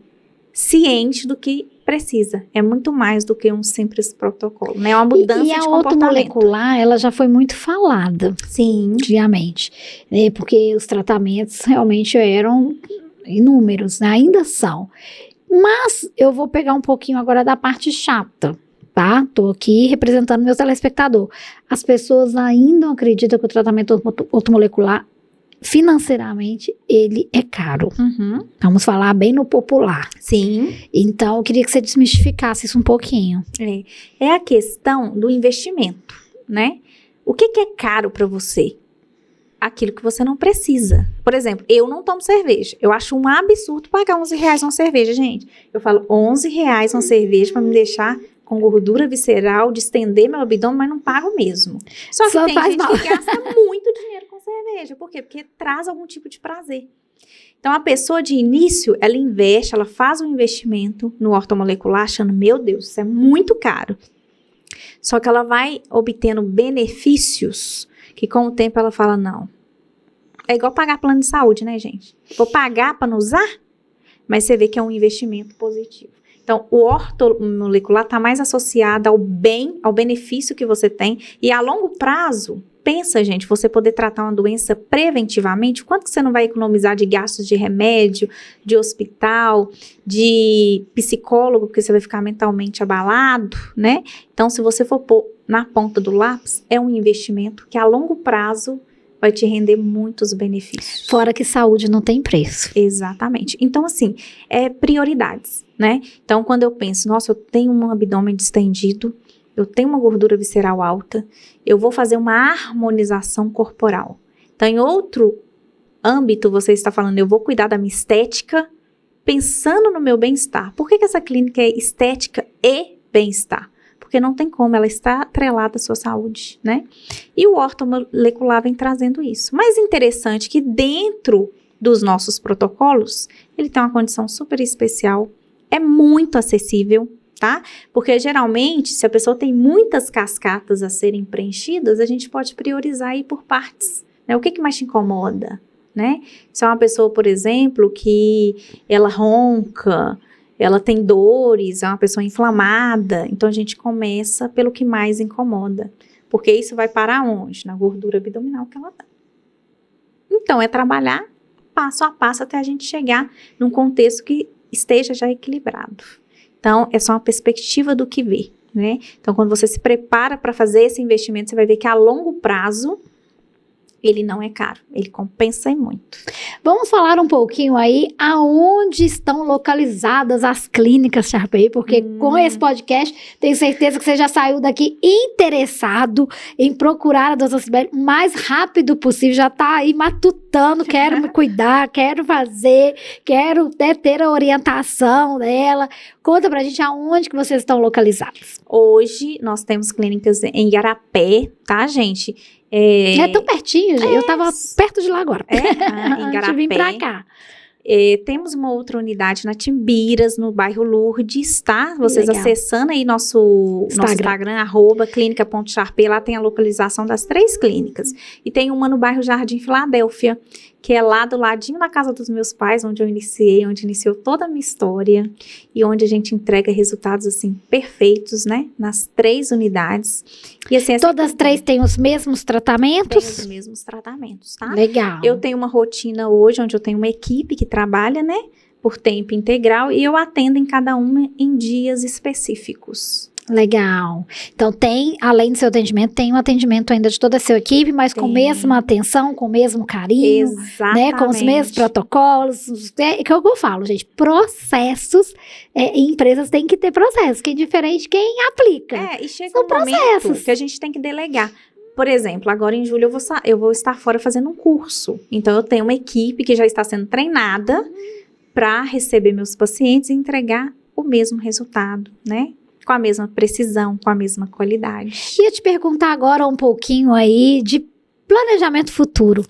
ciente do que precisa. É muito mais do que um simples protocolo, né? É uma mudança de comportamento. E a ortomolecular, ela já foi muito falada. Sim. Antigamente. Né? Porque os tratamentos realmente eram inúmeros, né? Ainda são. Mas eu vou pegar um pouquinho agora da parte chata, tá? Tô aqui representando meu telespectador. As pessoas ainda não acreditam que o tratamento ortomolecular, financeiramente, ele é caro. Vamos falar bem no popular. Sim. Então, eu queria que você desmistificasse isso um pouquinho. É a questão do investimento, né? O que é caro para você? Aquilo que você não precisa. Por exemplo, eu não tomo cerveja. Eu acho um absurdo pagar R$11 uma cerveja, gente. Eu falo R$11 uma cerveja para me deixar com gordura visceral, distender meu abdômen, mas não pago mesmo. Só que tem gente que gasta muito dinheiro com cerveja. Por quê? Porque traz algum tipo de prazer. Então, a pessoa de início, ela investe, ela faz um investimento no ortomolecular, achando, meu Deus, isso é muito caro. Só que ela vai obtendo benefícios que com o tempo ela fala, não. É igual pagar plano de saúde, né, gente? Vou pagar para não usar? Mas você vê que é um investimento positivo. Então, o ortomolecular está mais associado ao bem, ao benefício que você tem. E a longo prazo, pensa, gente, você poder tratar uma doença preventivamente, quanto que você não vai economizar de gastos de remédio, de hospital, de psicólogo, porque você vai ficar mentalmente abalado, né? Então, se você for pôr na ponta do lápis, é um investimento que a longo prazo vai te render muitos benefícios. Fora que saúde não tem preço. Exatamente. Então, assim, prioridades, né? Então, quando eu penso, nossa, eu tenho um abdômen distendido, eu tenho uma gordura visceral alta, eu vou fazer uma harmonização corporal. Então, em outro âmbito, você está falando, eu vou cuidar da minha estética, pensando no meu bem-estar. Por que essa clínica é estética e bem-estar? Porque não tem como, ela está atrelada à sua saúde, né? E o ortomolecular vem trazendo isso. Mas interessante que dentro dos nossos protocolos, ele tem uma condição super especial, é muito acessível, tá? Porque geralmente, se a pessoa tem muitas cascatas a serem preenchidas, a gente pode priorizar aí por partes, né? O que mais te incomoda, né? Se é uma pessoa, por exemplo, que ela ronca, ela tem dores, é uma pessoa inflamada, então a gente começa pelo que mais incomoda, porque isso vai parar onde? Na gordura abdominal que ela tá. Então, é trabalhar passo a passo até a gente chegar num contexto que esteja já equilibrado. Então, é só uma perspectiva do que ver, né? Então, quando você se prepara para fazer esse investimento, você vai ver que a longo prazo, ele não é caro, ele compensa e muito. Vamos falar um pouquinho aí aonde estão localizadas as clínicas Sharpay, porque com esse podcast, tenho certeza que você já saiu daqui interessado em procurar a doutora Cibele o mais rápido possível, já está aí matutando, quero me cuidar, quero fazer, quero ter a orientação dela. Conta pra gente aonde que vocês estão localizados. Hoje, nós temos clínicas em Igarapé, tá, gente? É tão pertinho, gente. Eu tava perto de lá agora. Em Igarapé. Eu vim pra cá. Temos uma outra unidade na Timbiras, no bairro Lourdes, tá? Vocês Legal. acessando aí nosso Instagram, @clinica.sharpay, lá tem a localização das 3 clínicas. E tem uma no bairro Jardim Filadélfia, que é lá do ladinho da casa dos meus pais, onde eu iniciei, onde iniciou toda a minha história, e onde a gente entrega resultados, assim, perfeitos, né? Nas 3 unidades. E assim, Todas 3 têm os mesmos tratamentos? Tem os mesmos tratamentos, tá? Legal. Eu tenho uma rotina hoje, onde eu tenho uma equipe que trabalha, né? Por tempo integral, e eu atendo em cada uma em dias específicos. Legal. Então tem, além do seu atendimento, tem um atendimento ainda de toda a sua equipe, mas com a mesma atenção, com o mesmo carinho, Exatamente. né? Com os mesmos protocolos. É que eu falo, gente, processos, empresas têm que ter processos, que é diferente quem aplica. E chega São um momento que a gente tem que delegar. Por exemplo, agora em julho eu vou estar fora fazendo um curso. Então, eu tenho uma equipe que já está sendo treinada para receber meus pacientes e entregar o mesmo resultado, né? Com a mesma precisão, com a mesma qualidade. Ia te perguntar agora um pouquinho aí de planejamento futuro.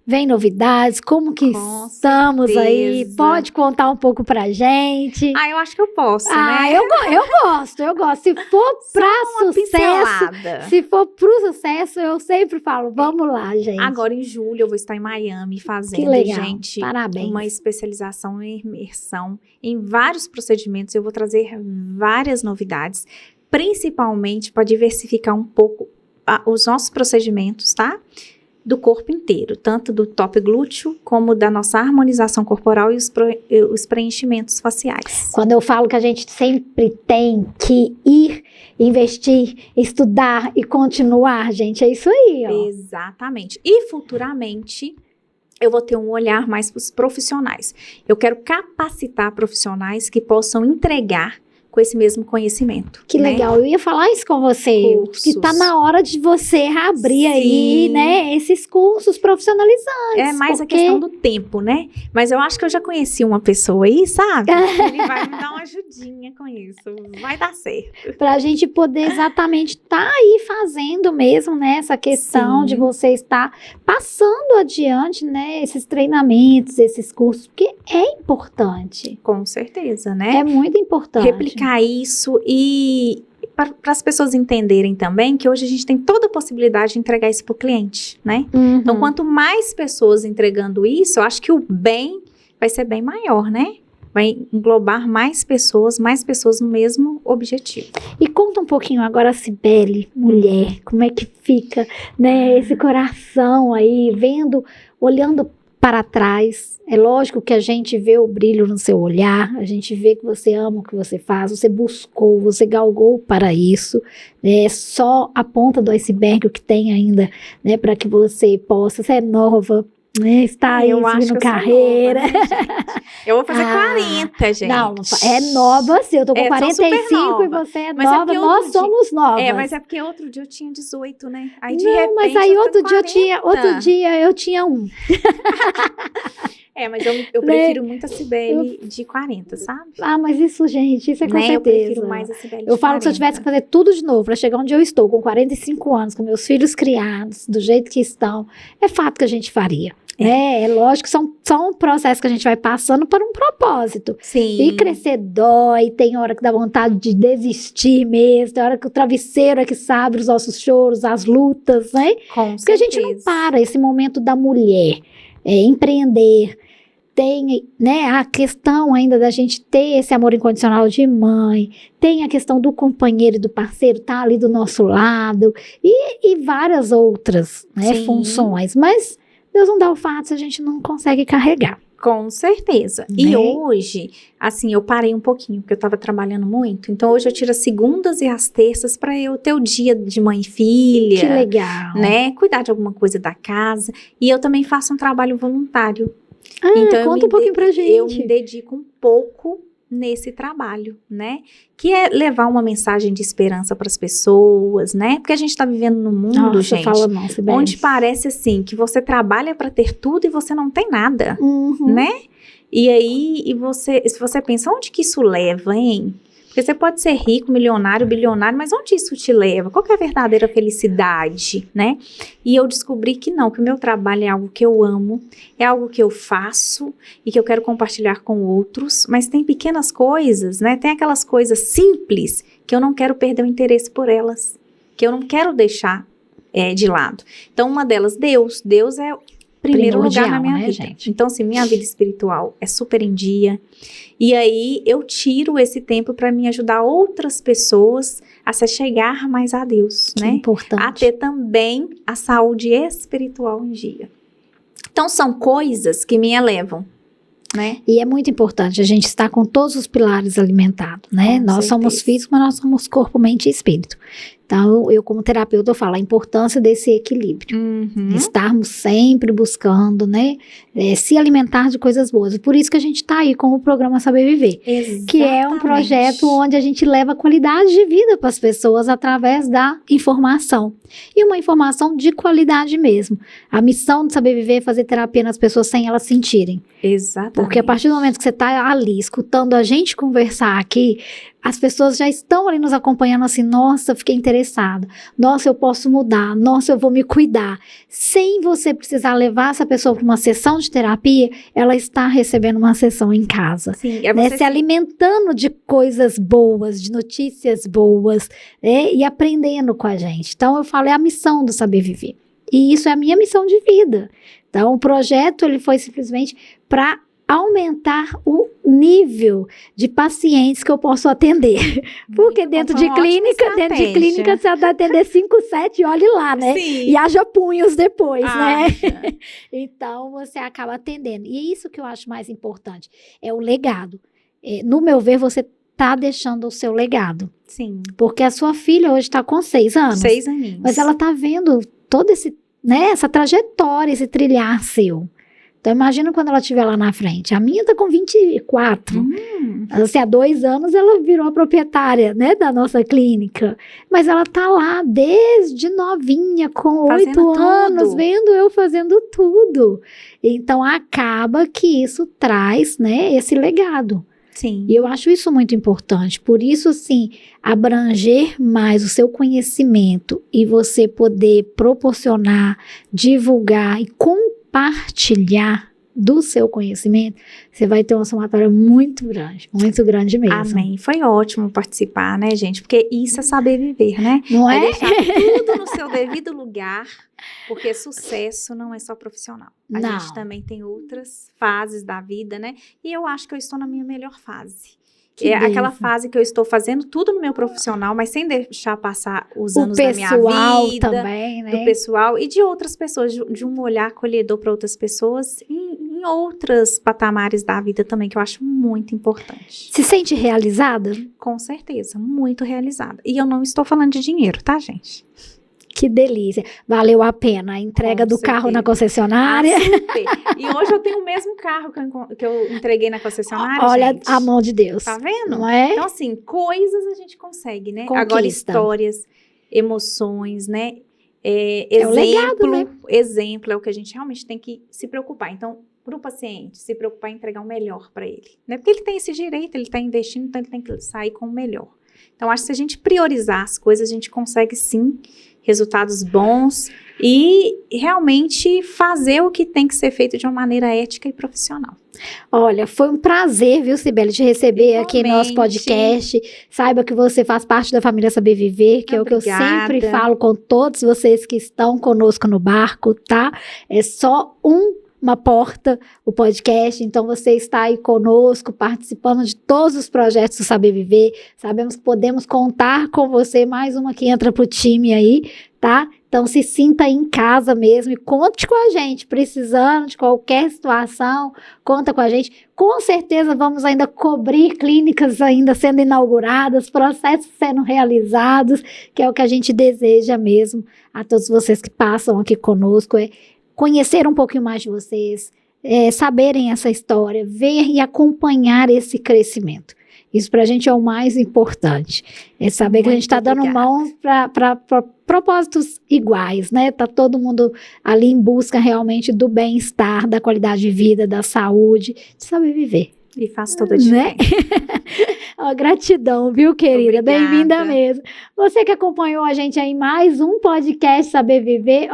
Vem novidades, como que estamos aí? Pode contar um pouco pra gente? Eu acho que eu posso, né? Eu gosto. Se for pra sucesso, se for pro sucesso, eu sempre falo, vamos lá, gente. Agora em julho eu vou estar em Miami fazendo, que legal. Gente, parabéns. Uma especialização em imersão em vários procedimentos. Eu vou trazer várias novidades, principalmente para diversificar um pouco os nossos procedimentos, tá? Do corpo inteiro, tanto do top glúteo, como da nossa harmonização corporal e os preenchimentos faciais. Quando eu falo que a gente sempre tem que ir, investir, estudar e continuar, gente, é isso aí, ó. Exatamente. E futuramente, eu vou ter um olhar mais para os profissionais. Eu quero capacitar profissionais que possam entregar com esse mesmo conhecimento. Que legal, eu ia falar isso com você, cursos. Que tá na hora de você abrir aí, né, esses cursos profissionalizantes. É mais a questão do tempo, né? Mas eu acho que eu já conheci uma pessoa aí, sabe? Ele vai me dar uma ajudinha com isso, vai dar certo. Pra gente poder exatamente tá aí fazendo mesmo, né, essa questão de você estar passando adiante, né, esses treinamentos, esses cursos, porque é importante. Com certeza, né? É muito importante. Replicar isso e para as pessoas entenderem também que hoje a gente tem toda a possibilidade de entregar isso para o cliente, né? Então, quanto mais pessoas entregando isso, eu acho que o bem vai ser bem maior, né? Vai englobar mais pessoas no mesmo objetivo. E conta um pouquinho agora, Cibele, mulher, como é que fica, né, esse coração aí, olhando para trás. É lógico que a gente vê o brilho no seu olhar, a gente vê que você ama o que você faz, você buscou, você galgou para isso, né? Só a ponta do iceberg o que tem ainda, né, para que você possa, você é nova, né, está aí seguindo carreira. Nova, né, gente? Eu vou fazer 40, gente. Não, é nova sim, eu tô com 45 e você é nova, nós somos novas. Mas é porque outro dia eu tinha 18, né? Aí de não, repente mas aí outro dia eu tinha 1. Mas eu prefiro muito a Cibele de 40, sabe? Mas isso, gente, isso é com certeza. Eu prefiro mais a Cibele de 40. Eu falo que se eu tivesse que fazer tudo de novo, pra chegar onde eu estou, com 45 anos, com meus filhos criados, do jeito que estão, é fato que a gente faria. É lógico que são processos que a gente vai passando por um propósito. Sim. E crescer dói, tem hora que dá vontade de desistir mesmo, tem hora que o travesseiro é que sabe os nossos choros, as lutas, né? Com Porque a gente não para esse momento da mulher, empreender. Tem, né, a questão ainda da gente ter esse amor incondicional de mãe, tem a questão do companheiro e do parceiro estar ali do nosso lado, e várias outras, né, funções, mas Deus não dá o fato se a gente não consegue carregar. Com certeza. Né? E hoje, assim, eu parei um pouquinho, porque eu tava trabalhando muito. Então, hoje eu tiro as segundas e as terças pra eu ter o dia de mãe e filha. Que legal. Né? Cuidar de alguma coisa da casa. E eu também faço um trabalho voluntário. Então, conta um pouquinho pra gente. Eu me dedico um pouco nesse trabalho, né? Que é levar uma mensagem de esperança para as pessoas, né? Porque a gente tá vivendo num mundo, gente, onde parece assim, que você trabalha para ter tudo e você não tem nada, né? E aí, se você pensa, onde que isso leva, hein? Porque você pode ser rico, milionário, bilionário, mas onde isso te leva? Qual que é a verdadeira felicidade, né? E eu descobri que não, que o meu trabalho é algo que eu amo, é algo que eu faço e que eu quero compartilhar com outros, mas tem pequenas coisas, né? Tem aquelas coisas simples que eu não quero perder o interesse por elas, que eu não quero deixar de lado. Então, uma delas, Deus. Deus é o primeiro lugar na minha vida. Gente? Então, assim, minha vida espiritual é super em dia. E aí, eu tiro esse tempo para me ajudar outras pessoas a se chegar mais a Deus, que né? Importante. A ter também a saúde espiritual em dia. Então, são coisas que me elevam, né? E é muito importante a gente estar com todos os pilares alimentados, né? Nós somos físicos, mas nós somos corpo, mente e espírito. Então, eu como terapeuta, eu falo a importância desse equilíbrio. Estarmos sempre buscando, né? Se alimentar de coisas boas. E por isso que a gente está aí com o programa Saber Viver. Exatamente. Que é um projeto onde a gente leva qualidade de vida para as pessoas através da informação. E uma informação de qualidade mesmo. A missão de Saber Viver é fazer terapia nas pessoas sem elas sentirem. Exatamente. Porque a partir do momento que você está ali, escutando a gente conversar aqui, as pessoas já estão ali nos acompanhando assim, nossa, fiquei interessada, nossa, eu posso mudar, nossa, eu vou me cuidar. Sem você precisar levar essa pessoa para uma sessão de terapia, ela está recebendo uma sessão em casa. Sim, né? Se alimentando de coisas boas, de notícias boas, né? E aprendendo com a gente. Então, eu falo, é a missão do Saber Viver. E isso é a minha missão de vida. Então, o projeto, ele foi simplesmente para aumentar o nível de pacientes que eu posso atender. Porque dentro de clínica você vai atender 5, 7, olhe lá, né? Sim. E haja punhos depois, né? Então, você acaba atendendo. E é isso que eu acho mais importante, é o legado. No meu ver, você está deixando o seu legado. Sim. Porque a sua filha hoje está com 6 anos. 6 aninhos. Mas ela está vendo todo esse, né, essa trajetória, esse trilhar seu. Então, imagina quando ela estiver lá na frente. A minha tá com 24. Assim, há 2 anos ela virou a proprietária, né, da nossa clínica. Mas ela tá lá desde novinha, com 8 anos, vendo eu fazendo tudo. Então, acaba que isso traz, né, esse legado. Sim. E eu acho isso muito importante. Por isso, assim, abranger mais o seu conhecimento e você poder proporcionar, divulgar e compartilhar do seu conhecimento, você vai ter uma somatória muito grande mesmo. Amém. Foi ótimo participar, né, gente? Porque isso é saber viver, né? Não é? Deixar tudo no seu devido lugar, porque sucesso não é só profissional. A gente também tem outras fases da vida, né? E eu acho que eu estou na minha melhor fase. É aquela fase que eu estou fazendo tudo no meu profissional, mas sem deixar passar os anos da minha vida, também, né? do pessoal e de outras pessoas, de um olhar acolhedor para outras pessoas em outros patamares da vida também, que eu acho muito importante. Se sente realizada? Com certeza, muito realizada. E eu não estou falando de dinheiro, tá, gente? Que delícia. Valeu a pena a entrega do carro na concessionária. E hoje eu tenho o mesmo carro que eu entreguei na concessionária, Olha, gente. a mão de Deus. Tá vendo? Não é? Então, assim, coisas a gente consegue, né? Conquista. Agora, histórias, emoções, né? o legado, né? Exemplo é o que a gente realmente tem que se preocupar. Então, para o paciente, se preocupar em entregar o melhor para ele. Né? Porque ele tem esse direito, ele está investindo, então ele tem que sair com o melhor. Então, acho que se a gente priorizar as coisas, a gente consegue, sim, resultados bons e realmente fazer o que tem que ser feito de uma maneira ética e profissional. Olha, foi um prazer, viu, Cibele, te receber aqui no nosso podcast. Saiba que você faz parte da família Saber Viver, que é o que eu sempre falo com todos vocês que estão conosco no barco, tá? É só uma porta, o podcast, então você está aí conosco, participando de todos os projetos do Saber Viver, sabemos que podemos contar com você, mais uma que entra pro time aí, tá? Então se sinta aí em casa mesmo e conte com a gente, precisando de qualquer situação, conta com a gente, com certeza vamos ainda cobrir clínicas ainda sendo inauguradas, processos sendo realizados, que é o que a gente deseja mesmo a todos vocês que passam aqui conosco, conhecer um pouquinho mais de vocês, saberem essa história, ver e acompanhar esse crescimento. Isso para a gente é o mais importante. É saber que a gente está dando mão para propósitos iguais, né? Tá todo mundo ali em busca realmente do bem-estar, da qualidade de vida, da saúde, de saber viver. E faz toda a diferença. Né? Gratidão, viu, querida? Bem-vinda mesmo. Você que acompanhou a gente aí em mais um podcast Saber Viver,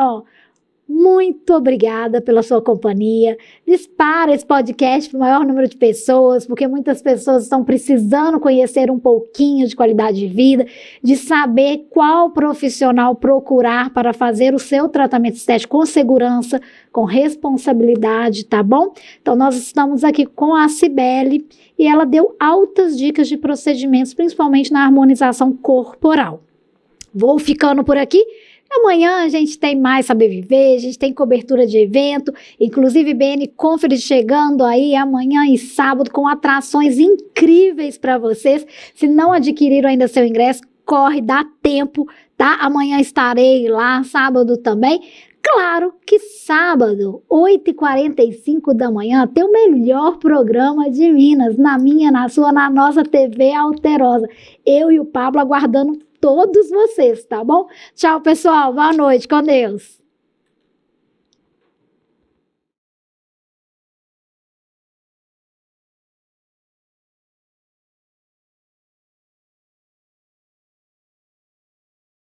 muito obrigada pela sua companhia. Dispara esse podcast para o maior número de pessoas, porque muitas pessoas estão precisando conhecer um pouquinho de qualidade de vida, de saber qual profissional procurar para fazer o seu tratamento estético com segurança, com responsabilidade, tá bom? Então, nós estamos aqui com a Cibele e ela deu altas dicas de procedimentos, principalmente na harmonização corporal. Vou ficando por aqui. Amanhã a gente tem mais Saber Viver, a gente tem cobertura de evento, inclusive BN Conference chegando aí amanhã e sábado com atrações incríveis para vocês. Se não adquiriram ainda seu ingresso, corre, dá tempo, tá? Amanhã estarei lá, sábado também. Claro que sábado, 8h45 da manhã, tem o melhor programa de Minas, na minha, na sua, na nossa TV Alterosa. Eu e o Pablo aguardando todos vocês, tá bom? Tchau, pessoal. Boa noite. Com Deus.